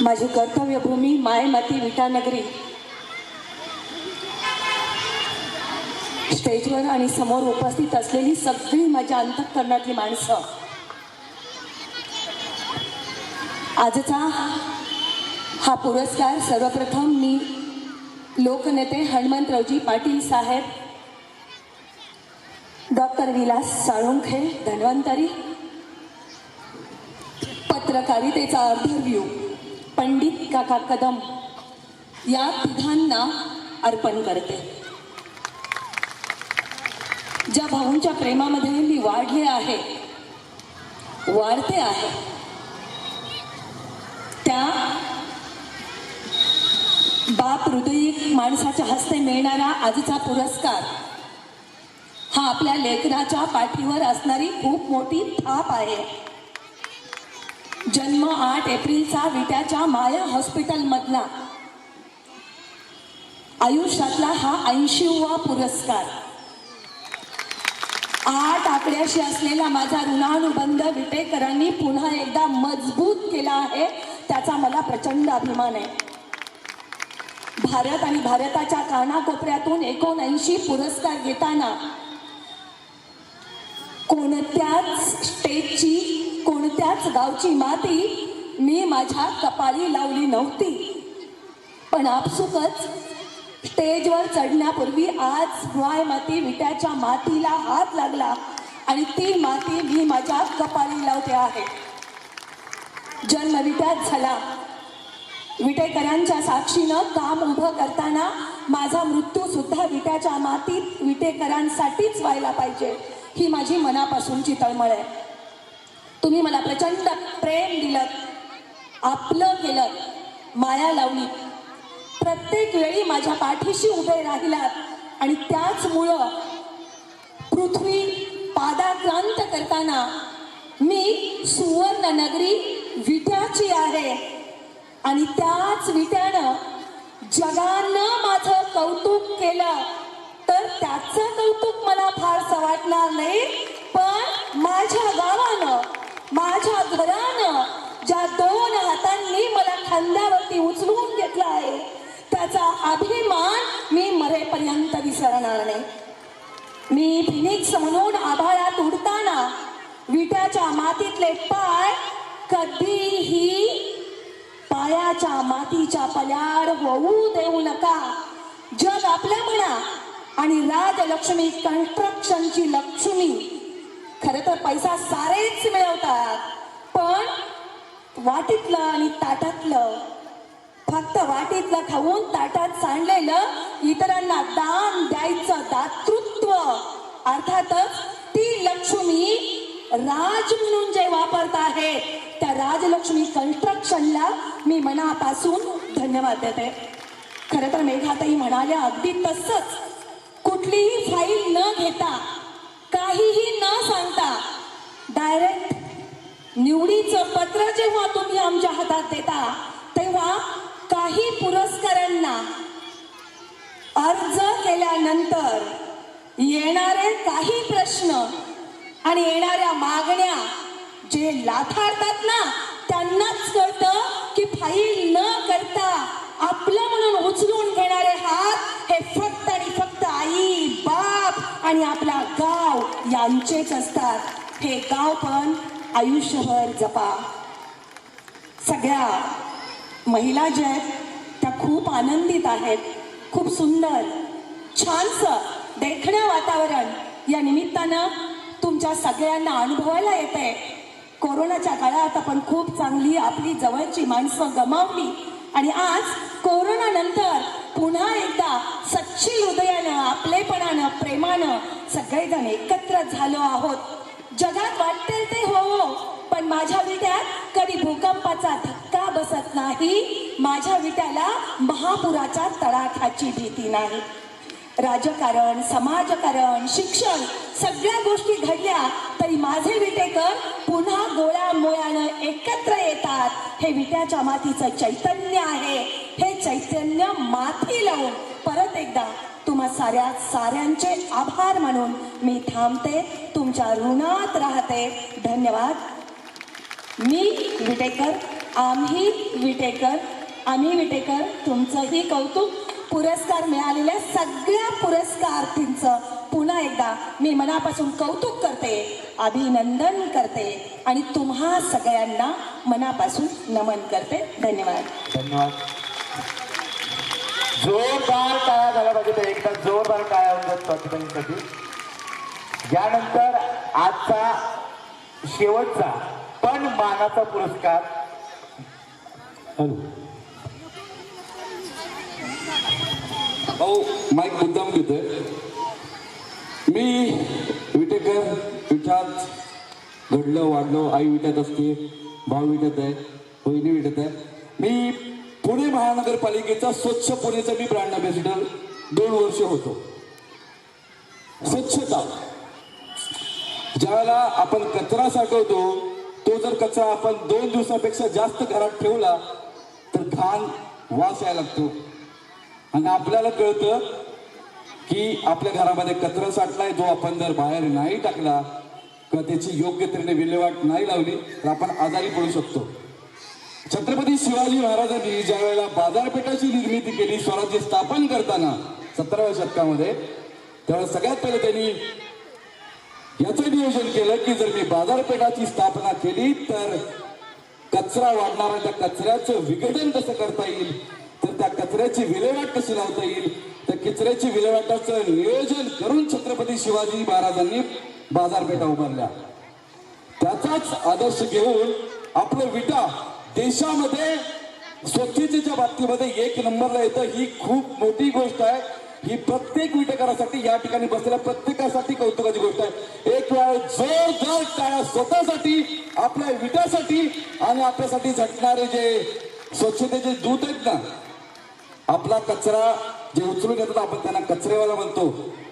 माझी कर्तव्यभूमी मायमाती विटानगरी स्टेजवर आणि समोर उपस्थित असलेली सगळी माझ्या अंतःकरणातली माणसं, आजचा हा पुरस्कार सर्वप्रथम मी लोकनेते हनुमंतरावजी पाटील साहेब, डॉक्टर विलास साळुंखे धन्वंतरी, पत्रकारितेचा अर्धव्यू पंडित काका कदम या तिघांना अर्पण करते. ज्या भाऊंच्या प्रेमामध्ये मी वाढले आहे, वाढते आहे, त्या बाप हृदयी माणसाच्या हस्ते मिळणारा आजचा पुरस्कार हा आपल्या लेकराच्या पाठीवर असणारी खूप मोठी थाप आहे. जन्म 8 एप्रिलचा विट्याच्या माया हॉस्पिटल मधला आयुष्यातला हा 80वा पुरस्कार. 8 आकड्याशी असलेला माझा ऋणानुबंध विटेकरांनी पुन्हा एकदा मजबूत केला आहे, त्याचा मला प्रचंड अभिमान आहे. भारत आणि भारताच्या कानाकोपऱ्यातून 79 पुरस्कार घेताना कोणत्याच स्टेटची, कोणत्याच गावची माती मी माझ्या कपाळी लावली नव्हती. पण आपसुकच स्टेजवर चढण्यापूर्वी आज माती विट्याच्या मातीला हात लागला आणि ती माती मी माझ्या कपाळी लावते आहे. जन्म विट्यात झाला. विटेकरांच्या साक्षीनं काम उभं करताना माझा मृत्यू सुद्धा विट्याच्या मातीत विटेकरांसाठीच व्हायला पाहिजे, ही माझी मनापासूनची तळमळ आहे. तुम्ही मला प्रचंड प्रेम दिलं, आपलं केलं, माया लावली, प्रत्येक वेळी माझ्या पाठीशी उभे राहिलात आणि त्याचमुळं पृथ्वी पादाक्रांत करताना मी सुवर्ण नगरी विट्याची आहे आणि त्याच विट्यानं जगानं माझं कौतुक केलं तर त्याचं कौतुक मला फारसं वाटणार नाही. पण माझ्या गावानं, माझ्या घरानं ज्या 2 हातांनी मला खांद्यावरती उचलून घेतला आहे त्याचा अभिमान मी मरेपर्यंत विसरणार नाही. मी फिनिक्स म्हणून आभाळात उडताना विट्याच्या मातीतले पाय कधीही पायाच्या मातीच्या पल्याड होऊ देऊ नका. जग आपलं म्हणा आणि राजलक्ष्मी कन्स्ट्रक्शनची लक्ष्मी, खरं तर पैसा सारेच मिळवतात, पण वाटीतलं आणि ताटातलं, फक्त वाटीतलं खाऊन ताटात सांडलेलं इतरांना दान द्यायचं दातृत्व, अर्थातच ती लक्ष्मी राज म्हणून जे वापरत आहे त्या राजलक्ष्मी कन्स्ट्रक्शनला मी मनापासून धन्यवाद देते. खरं तर मेघाताई म्हणाल्या अगदी तसंच, कुठलीही फाईल न घेता, काहीही न सांगता डायरेक्ट निवडीचं पत्र जेव्हा तुम्ही आमच्या हातात देता तेव्हा काही पुरस्कारांना अर्ज केल्यानंतर येणारे काही प्रश्न आणि येणाऱ्या मागण्या जे लाथाडतात ना त्यांनाच कळतं की फाईल न करता आपलं म्हणून उचलून घेणारे हात हे फक्त आणि फक्त आई, बाप आणि आपला गाव यांचेच असतात. हे गाव पण आयुष्यभर जपा. सगळ्या महिला ज्या आहेत त्या खूप आनंदित आहेत. खूप सुंदर छानसं देखणं वातावरण या निमित्तानं तुमच्या सगळ्यांना अनुभवायला येते. कोरोनाच्या काळात आपण खूप चांगली आपली जवळची माणसं गमावली आणि आज कोरोना नंतर पुन्हा एकदा सच्ची हृदयानं, आपलेपणानं, प्रेमानं सगळेजण एकत्र झालो आहोत. जगात वाटेल ते हो, पण माझ्या विट्यात कधी भूकंपाचा धक्का बसत नाही. माझ्या विट्याला महापुराच्या तडाख्याची भीती नाही. राजकारण, समाजकारण, शिक्षण सगळ्या गोष्टी घडल्या तरी माझे विटेकर पुन्हा गोळ्यामोळ्यानं एकत्र येतात. हे विट्याच्या मातीचं चैतन्य आहे. हे चैतन्य माथी लावून परत एकदा तुम्हा साऱ्यांचे आभार मानून मी थांबते. तुमच्या ऋणात राहते. धन्यवाद. मी विटेकर, आम्ही विटेकर तुमचंही कौतुक. पुरस्कार मिळालेल्या सगळ्या पुरस्कारार्थींचं पुन्हा एकदा मी मनापासून कौतुक करते, अभिनंदन करते आणि तुम्हा सगळ्यांना मनापासून नमन करते. धन्यवाद. धन्यवाद. जोरदार टाळ्या झाल्या पाहिजे. एकदा जोरदार टाळ्या होतात प्रतिभांसाठी. यानंतर आजचा शेवटचा पण मानाचा पुरस्कार. भाऊ माईक मुद्दाम घेतोय. मी विटेकर, विट्यात घडलं वाढलो. आई विट्यात असते, भाऊ विट्यात आहे, बहिणी विट्यात आहे. मी पुणे महानगरपालिकेचा स्वच्छ पुणेचा मी ब्रँड अँबॅसिडर 2 वर्ष होतो. स्वच्छता, ज्यावेळेला आपण कचरा साठवतो तो जर कचरा आपण 2 दिवसापेक्षा जास्त घरात ठेवला तर घाण वास यायला लागतो आणि आपल्याला कळतं की आपल्या घरामध्ये कचरा साठलाय, जो आपण जर बाहेर नाही टाकला किंवा त्याची योग्य तऱ्हेने विल्हेवाट नाही लावली तर आपण आजारी पडू शकतो. छत्रपती शिवाजी महाराजांनी ज्या वेळेला बाजारपेठाची निर्मिती केली स्वराज्य स्थापन करताना 17व्या शतकामध्ये, त्यावेळेस सगळ्यात पहिले त्यांनी याचं नियोजन केलं की जर मी बाजारपेठाची स्थापना केली तर कचरा वाढणारा, त्या कचऱ्याचं विघटन कसं करता येईल, तर त्या कचऱ्याची विल्हेवाट कशी लावता येईल, त्या कचऱ्याची विल्हेवाटाचं नियोजन करून छत्रपती शिवाजी महाराजांनी बाजारपेठा उभारल्या. त्याचाच आदर्श घेऊन आपलं विटा देशामध्ये स्वच्छतेच्या बाबतीमध्ये 1 नंबरला येतं. ही खूप मोठी गोष्ट आहे. ही प्रत्येक विटेकरासाठी, या ठिकाणी बसलेल्या प्रत्येकासाठी कौतुकाची गोष्ट आहे. एक वेळ जोरदार टाळ्या स्वतःसाठी, आपल्या विटासाठी आणि आपल्यासाठी झटणारे जे स्वच्छतेचे दूत आहेत ना. आपला कचरा जे उचलून येतात आपण त्यांना कचरेवाला म्हणतो.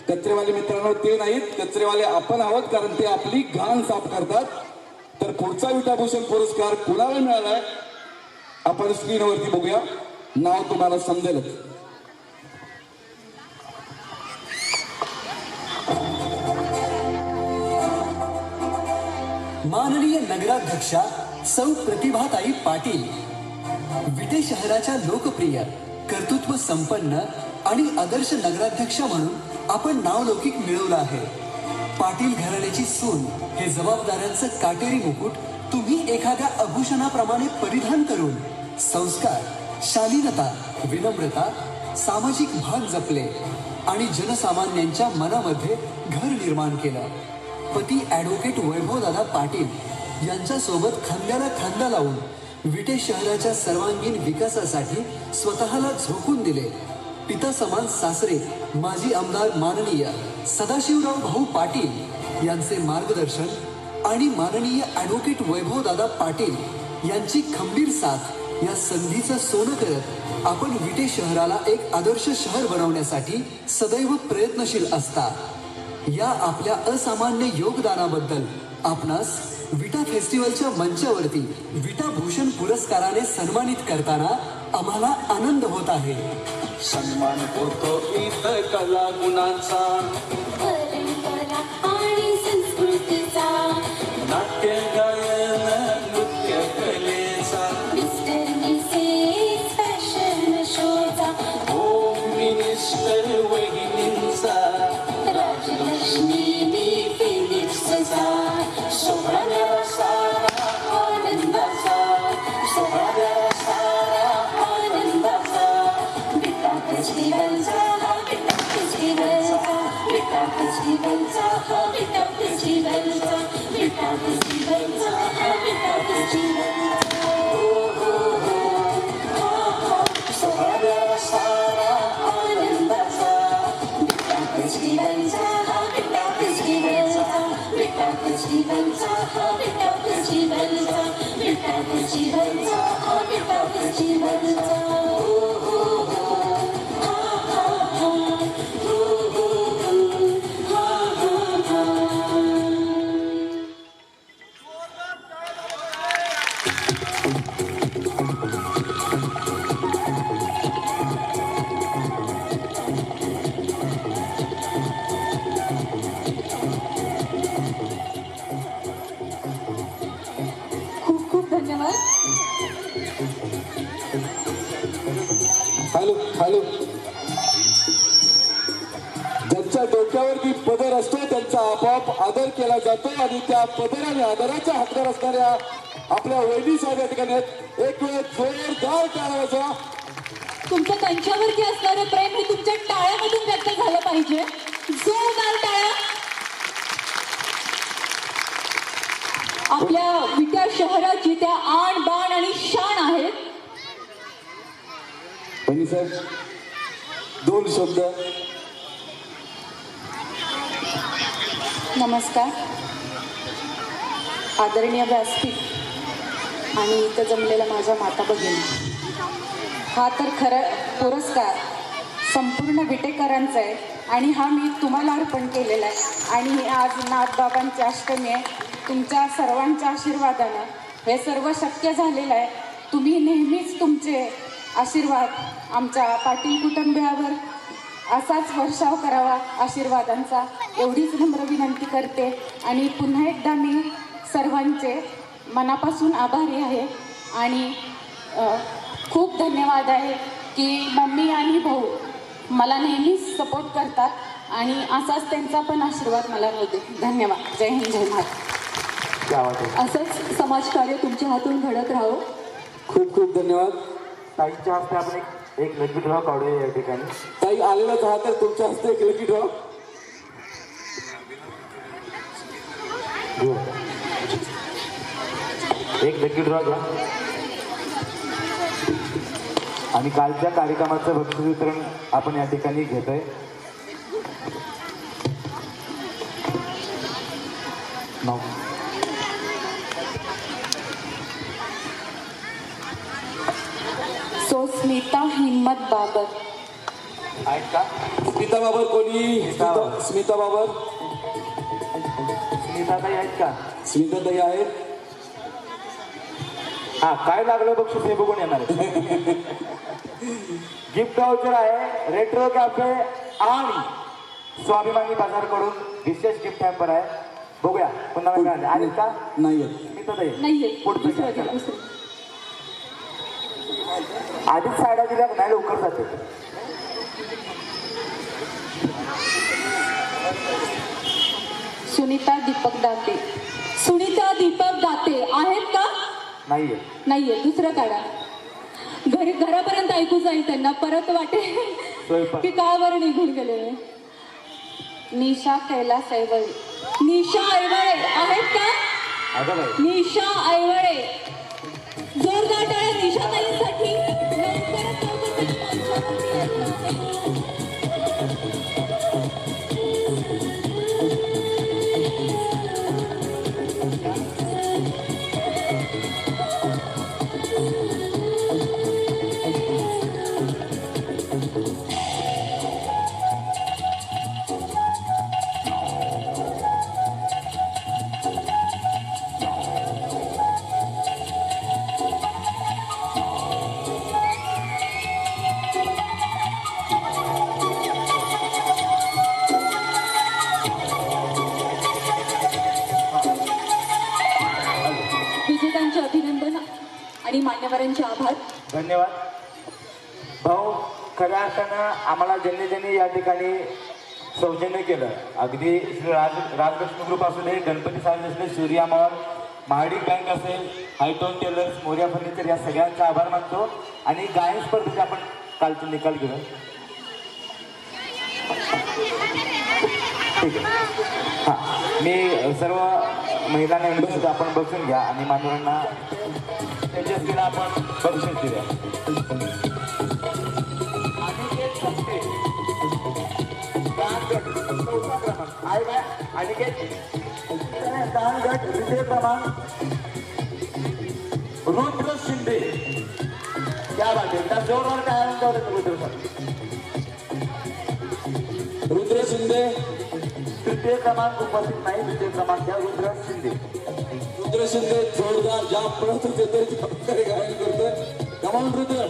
कचरेवाले मित्रांनो ते नाहीत, कचरेवाले आपण आहोत, कारण ते आपली घाण साफ करतात. तर पुढचा विटाभूषण पुरस्कार कुणाला मिळालाय आपण स्क्रीनवरती बघूया, नाव तुम्हाला समजेलच. माननीय नगराध्यक्षा सौ प्रतिभाताई पाटील, विटे शहराच्या लोकप्रिय, कर्तृत्व संपन्न आणि आदर्श नगराध्यक्षा म्हणून आपण नावलौकिक मिळवलं आहे. पाटील घराण्याची सून हे जबाबदाऱ्यांचं काटेरी मुकुट तुम्ही एखाद्या आभूषणाप्रमाणे परिधान करून संस्कार, शालीनता, विनम्रता, सामाजिक भान जपले आणि जनसामान्यांच्या मनामध्ये घर निर्माण केलं. पती ॲडव्होकेट वैभवदादा पाटील यांच्यासोबत खांद्याला खांदा लावून विटे शहराच्या सर्वांगीण विकासासाठी स्वतःला झोकून दिले. पिता समान सासरे माजी आमदार माननीय सदाशिवराव भाऊ पाटील यांचे मार्गदर्शन आणि माननीय ॲडव्होकेट वैभवदादा पाटील यांची खंबीर साथ या संधीचं सोनं करत आपण विटे शहराला एक आदर्श शहर बनवण्यासाठी सदैव प्रयत्नशील असता. या आपल्या असामान्य योगदानाबद्दल आपणास विटा फेस्टिवलच्या मंचावरती विटा भूषण पुरस्काराने सन्मानित करताना आम्हाला आनंद होत आहे. सन्मान होतो इथं कला गुणांचा, परंपरा आणि संस्कृतीचा, नाट्य गायन नृत्य कलेचा, मिस्टर मिसेस फॅशन शोचा, होम मिनिस्टर वहिनींचा, राजलक्ष्मी मी फिनिक्सचा, सोहळ्याला सारा आनंदाचा, सोहळ्याला सारा आनंदाचा, विटा फेस्टिवलचा हा विटा फेस्टिवलचा, विटा फेस्टिवलचा हा विटा फेस्टिवलचा, विटा फेस्टिवलचा हा विटा फेस्टिवलचा. सोहळ्याला सारा आनंदाचा, विटा फेस्टिवलचा हा विटा फेस्टिवलचा, विटा फेस्टिवलचा हा विटा फेस्टिवलचा, विटा फेस्टिवलचा हा विटा फेस्टिवलचा. खूप खूप धन्यवाद. हॅलो हॅलो, ज्यांच्या डोक्यावरती पदर असतो त्यांचा आपोआप आदर केला जातो आणि त्या पदर आणि आदराच्या हकदार असणाऱ्या आपल्या वैदी साहेब या ठिकाणी आहेत. एक वेळ जोरदार टाळ्या. तुमचं त्यांच्यावरती असणारं प्रेम हे तुमच्या टाळ्यामधून व्यक्त झालं पाहिजे. जोरदार टाळ्या. आपल्या विट्या शहराची त्या आण बाण आणि शान आहेत. वैदी साहेब 2 शब्द. नमस्कार. आदरणीय व्यासपीठ आणि इथं जमलेल्या माझ्या माता भगिनी, हा तर खरं पुरस्कार संपूर्ण विटेकरांचा आहे आणि हा मी तुम्हाला अर्पण केलेला आहे. आणि आज नाथबाबांची अष्टमी आहे. तुमच्या सर्वांच्या आशीर्वादानं हे सर्व शक्य झालेलं आहे. तुम्ही नेहमीच तुमचे आशीर्वाद आमच्या पाटील कुटुंबियावर असाच वर्षाव करावा आशीर्वादांचा, एवढीच नम्र विनंती करते. आणि पुन्हा एकदा मी सर्वांचे मनापासून आभारी आहे आणि खूप धन्यवाद आहे की मम्मी आणि भाऊ मला नेहमीच सपोर्ट करतात आणि असाच त्यांचा पण आशीर्वाद मला होते. धन्यवाद. जय हिंद, जय महाराष्ट्र. असंच समाजकार्य तुमच्या हातून घडत राहो. खूप खूप धन्यवाद. ताईच्या हस्ते आपण एक लकी ड्रॉ काढूया या ठिकाणी. ताई आलेलाच आहात तर तुमच्या हस्ते एक लकी ड्रॉ. एक लकी ड्रॉ घ्या. आणि कालच्या कार्यक्रमाचं बक्षीस वितरण आपण या ठिकाणी घेतोय. सो स्मिता हिम्मत बाबर. आहेत का स्मिता बाबर? कोणी? स्मिता बाबर. स्मिताताई आहेत का? स्मिताताई आहेत. हा, काय लागलं बक्षीस हे बघून येणार आहे. गिफ्ट वाउचर आहे रेट्रो कॅफे आणि स्वाभिमानी बाजारकडून विशेष गिफ्ट हॅम्पर आहे. बघूया पुन्हा आहेत का? नाही स्मिताताई नाहीये. पुढचं दुसरं घ्या, घ्या, चला. दुसरं. आधीच साड्या दिल्या नाही लवकर जाते. सुनीता दीपक दाते. सुनीता दीपक दाते आहेत का? नाहीये. नाहीये. दुसरं काढा. घरापर्यंत ऐकू जाईल त्यांना, परत वाटेल स्वयंपाक. की का बरं निघून गेले. निशा कैलास ऐवळे. निशा ऐवळे आहेत का? अगं बाई, निशा ऐवळे. जोरदार टाळ्या निशा ताईंसाठी. लवकरात लवकर त्यांनी मंचावरती यायचं आहे. विजेत्यांचे अभिनंदन आणि मान्यवरांचे आभार. धन्यवाद भाऊ. खऱ्या अर्थानं आम्हाला ज्यांनी ज्यांनी या ठिकाणी सौजन्य केलं, अगदी श्री राजलक्ष्मी ग्रुप असू दे, गणपती साहेब असले, सूर्या मॉल, महाडिक बँक असेल, हायटोन टेलर्स, मोर्या फर्निचर, या सगळ्यांचा आभार मानतो. आणि गायन स्पर्धेचे आपण कालचे निकाल घेऊ. ठीक आहे. हां, मी सर्व महिलांना विनंती करतो आपण बसून घ्या आणि मान्यवरांना तेजस्वीला आपण बक्षीस देऊया. अनिकेत संपे, गट चौथा क्रमांक आहे काय? अनिकेत दहान गट द्वितीय क्रमांक. रुद्र शिंदे, क्या बात आहे. त्या जोरदार टाळ्यांच्या रुद्र रुद्र शिंदे तृतीय क्रमांक उपस्थित नाही. द्वितीय क्रमांक घ्या रुद्र शिंदे. रुद्र शिंदे जोरदार ज्या पळत येतोय चमत्कारी गायन करतोय. कमाल रुद्र.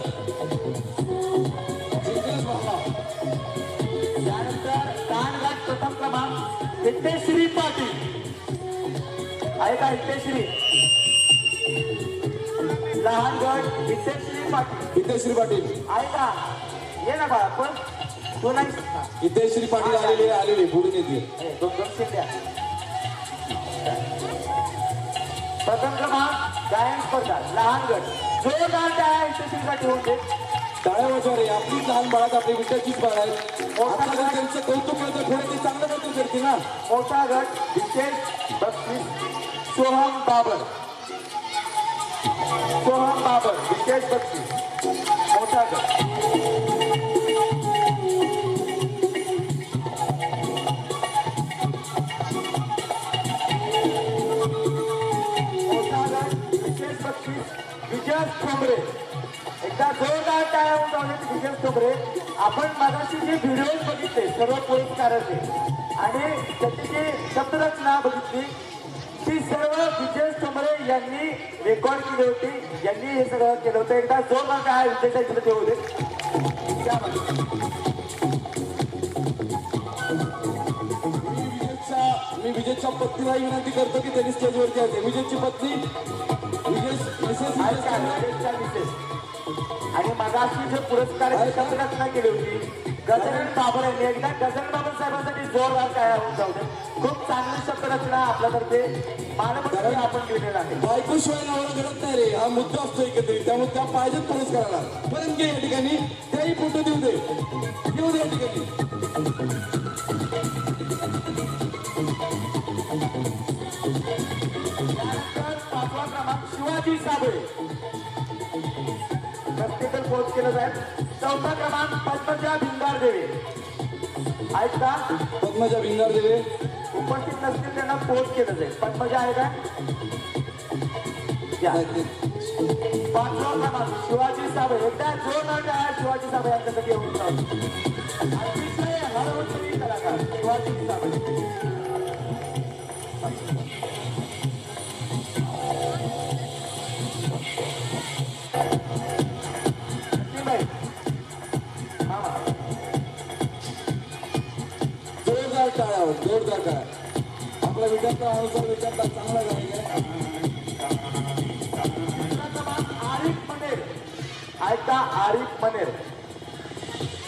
त्यानंतर दानगट प्रथम क्रमांक हितेश्री पाटील आहे का? हितेश्री. लहान गट हितेश्री पाटील. हितेश्री पाटील आहे का? ये ना बाळा पण तो नाही. हितेश्री पाटील आलेले पुढून येतील. दोन शिंद्या. प्रथम क्रमांक गायन स्पर्धा लहान गट. जोरदार टाळ्या हितेश्रीसाठी होते. टाळ्या वाजवा रे. आपलीच लहान बाळात आपली विठ्ठलचीच बाळ आहेत. मोठा गट त्यांचं कौतुक करतं थोडं ते चांगलं कौतुक करते ना. मोठा गट विशेष बक्षीस सोहम बाबर. सोहम बाबर विशेष बक्षीस मोठा गट. मोठा गट विशेष बक्षीस विजय ठोंबरे. एकदा जोरदार टाळ्या समरे, आपण मागाशी जे व्हिडिओ बघितले सर्व पुरस्काराचे आणि त्याची जी शब्दरचना बघितली ती सर्व विजय समरे यांनी रेकॉर्ड केली होती, यांनी हे सगळं केलं होतं. एकदा जोरदार काय विजयच्या इकडे देऊ दे. मी विजयच्या पत्नीला विनंती करतो की त्यांनी स्टेजवरती आहे. विजयची पत्नी मिसेस आणि मागाशी जे पुरस्काराची शब्दरचना केली होती गजानन बाबर यांनी, एकदा गजानन बाबर साहेबांसाठी जोरदार काय होऊन जाऊ दे. खूप चांगली शब्दरचना आपल्यातर्फे मानवताने आपण लिहिलेला आहे. बायकोशिवाय नावाला घडत नाही रे, हा मुद्दा असतो एकत्रित, त्यामुळे त्या पाहिजेत पुरस्काराला. परंतु या ठिकाणी त्याही फोटो देऊ दे या ठिकाणी. पाचवा क्रमांक शिवाजी साबळे रस्तेकर पोच केलं जाईल. चौथा क्रमांक पद्मजा भिंगार देवे आहेत का? पद्मजा भिंगार देवे उपस्थित नसतील त्यांना पोच केलं जाईल. पद्मजा आहे का? पाचवा क्रमांक शिवाजी साबळे, एकदा जोरदार शिवाजी साबळे यांच्यासाठी येऊन जाऊ. अतिशय हरवणी कलाकार शिवाजी साबळे. जोरदार टाळ्या, जोरदार टाळ्या. आपला विद्यार्थी अनुसार विद्यार्थी चांगला गायक आहे. आरिफ मनेर आहेत का? आरिफ मनेर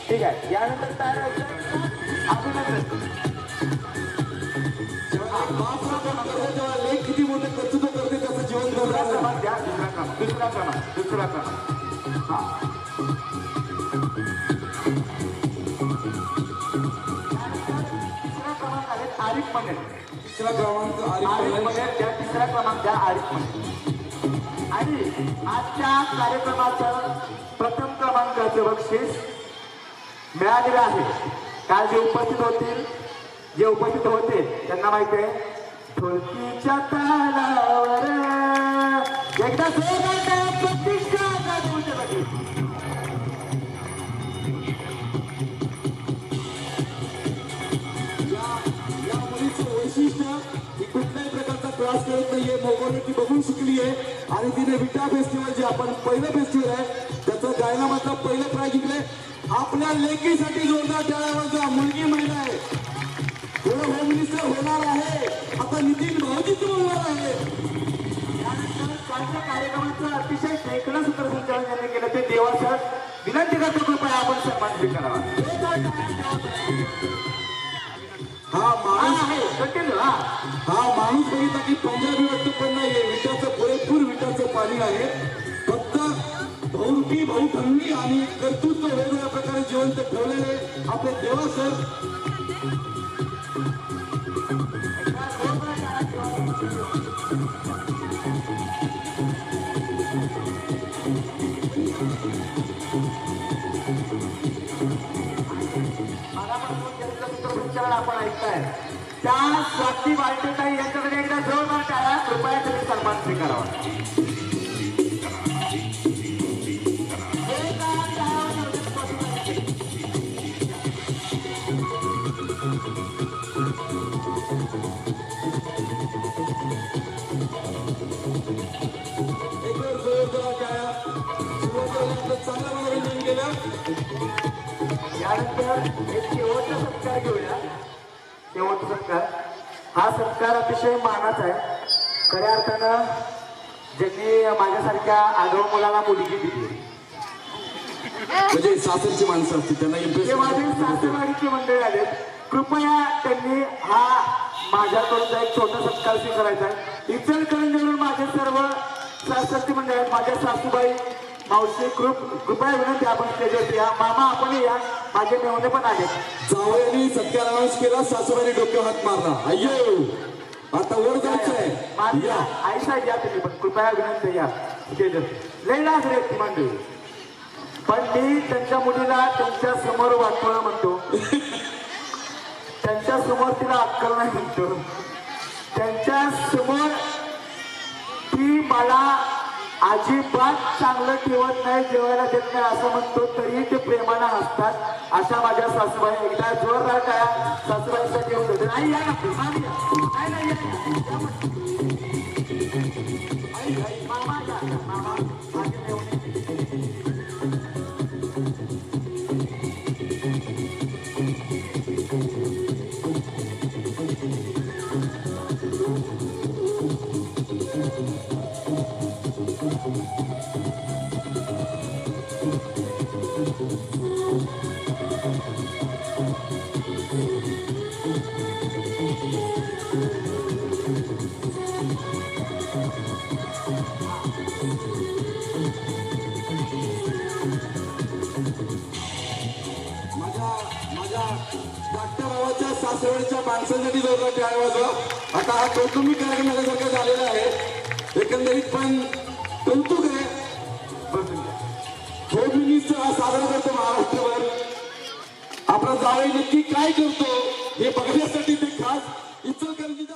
ठीक आहे. यानंतर तयार व्हायचं अभिनंदन. जेव्हा लेख किती मोठे कर्तृत्व करते त्याचं जीवन दुसरा जगणार. क्रमांक द्या. दुसरा क्रमांक हा तिसरा क्रमांक आहे आरिफ मनेर. तिसरा क्रमांक आरिफ आरिफ मनेर द्या. तिसरा क्रमांक द्या आरिफ मनेर. आणि आजच्या कार्यक्रमाचं प्रथम क्रमांकाचं बक्षीस मिळालेलं आहे. काल जे उपस्थित होते त्यांना माहिती आहे. ढोलकीच्या तालावर एकदा जोरदार प्रतिष्ठा गाजवण्यासाठी. या मुलीचं वैशिष्ट्य ही कुठल्याही प्रकारचा त्रास करत नाहीये. मोबाईल ती बघून शिकली आहे आणि तिने विटा फेस्टिवल जे आपण पहिलं फेस्टिवल आहे त्याचं गायनामधलं पहिलं प्राइज जिंकले. आपल्या लेकीसाठी जोरदार टाळ्या वाजवा. मुलगी महिला आहे, थोडं होम मिनिस्टर होणार आहे. आता नितीन भाऊजीच बोलणार आहे. त्यानंतर कालच्या कार्यक्रमाचं अतिशय देखणं सूत्रसंचालन ज्यांनी केलं ते देवासह विनंती करतो कृपया आपण सन्मान स्वीकारावा. हा माणूस आहे कंटिन्यू हा हा माणूस बघितला की पंजाबी वाटतं पण नाहीये. विटाचं पुरेपूर विटाचं पाणी आहे. फक्त भाऊकी भाऊठंगी आणि कर्तृत्व वेगवेगळ्या प्रकारे जिवंत ठेवलेले आपले देवा सर. सूत्रसंचालन आपण ऐकताय त्या स्वाती बाळटेताई यांच्याकडे एकदा जोरदार टाळ्या. कृपया तुम्ही सन्मान स्वीकारावा. चांगलं मनोरंजन केलं. यानंतर एक शेवटचा सत्कार घेऊया. शेवटचा सत्कार हा सत्कार अतिशय मानाचा आहे. खऱ्या अर्थानं ज्यांनी माझ्यासारख्या आगाऊ मुलाला मुलगी दिली म्हणजे सासरची माणसं असतील त्यांना ते माझे सासरवाडीचे मंडळी आलेत. कृपया त्यांनी हा माझ्याकडून एक छोटा सत्कार स्वीकारायचा आहे. इचलकरंजीवरून माझे सर्व सासरची मंडळी आहेत. माझ्या सासूबाई मावशी कृपया विनंती आपण स्टेजवरती या. मामा आपण या. माझे मेहने पण आहेत. जावयाने सत्कार अनाऊन्स केला. सासूबाईने डोक्यावर हात मारला. अय्यो आता वर जायचंय. माझी आई साहेब या तुम्ही पण कृपया विनंती या स्टेजवर. लई लाज रे ती मंडळी पण मी त्यांच्या मुलीला त्यांच्या समोर वाटवणं म्हणतो. त्यांच्या समोर तिला अक्कल नाही म्हणतो. त्यांच्या समोर ती मला अजिबात चांगलं ठेवत नाही, जेवायला देत नाही असं म्हणतो, तरीही ते प्रेमानं हसतात. अशा माझ्या सासूबाई, एकदा जोरदार करा सासूबाईसाठी येऊन देते. आई या ना, मामी या. नाही, नाही, या, या. आई, आई, मामा या, या, मामा मागे येऊन. माझ्या धाकट्या भावाच्या सासवडच्या माणसांसाठी जोरदार टाळ्या वाजवा. आता हा कौटुंबिक कार्यक्रम झाल्यासारखा झालेला आहे एकंदरीत, पण कौतुक आहे. हा साजरा करतो महाराष्ट्रभर. आपला जावई नक्की काय करतो हे बघण्यासाठी ते खास इचलकरंजीचा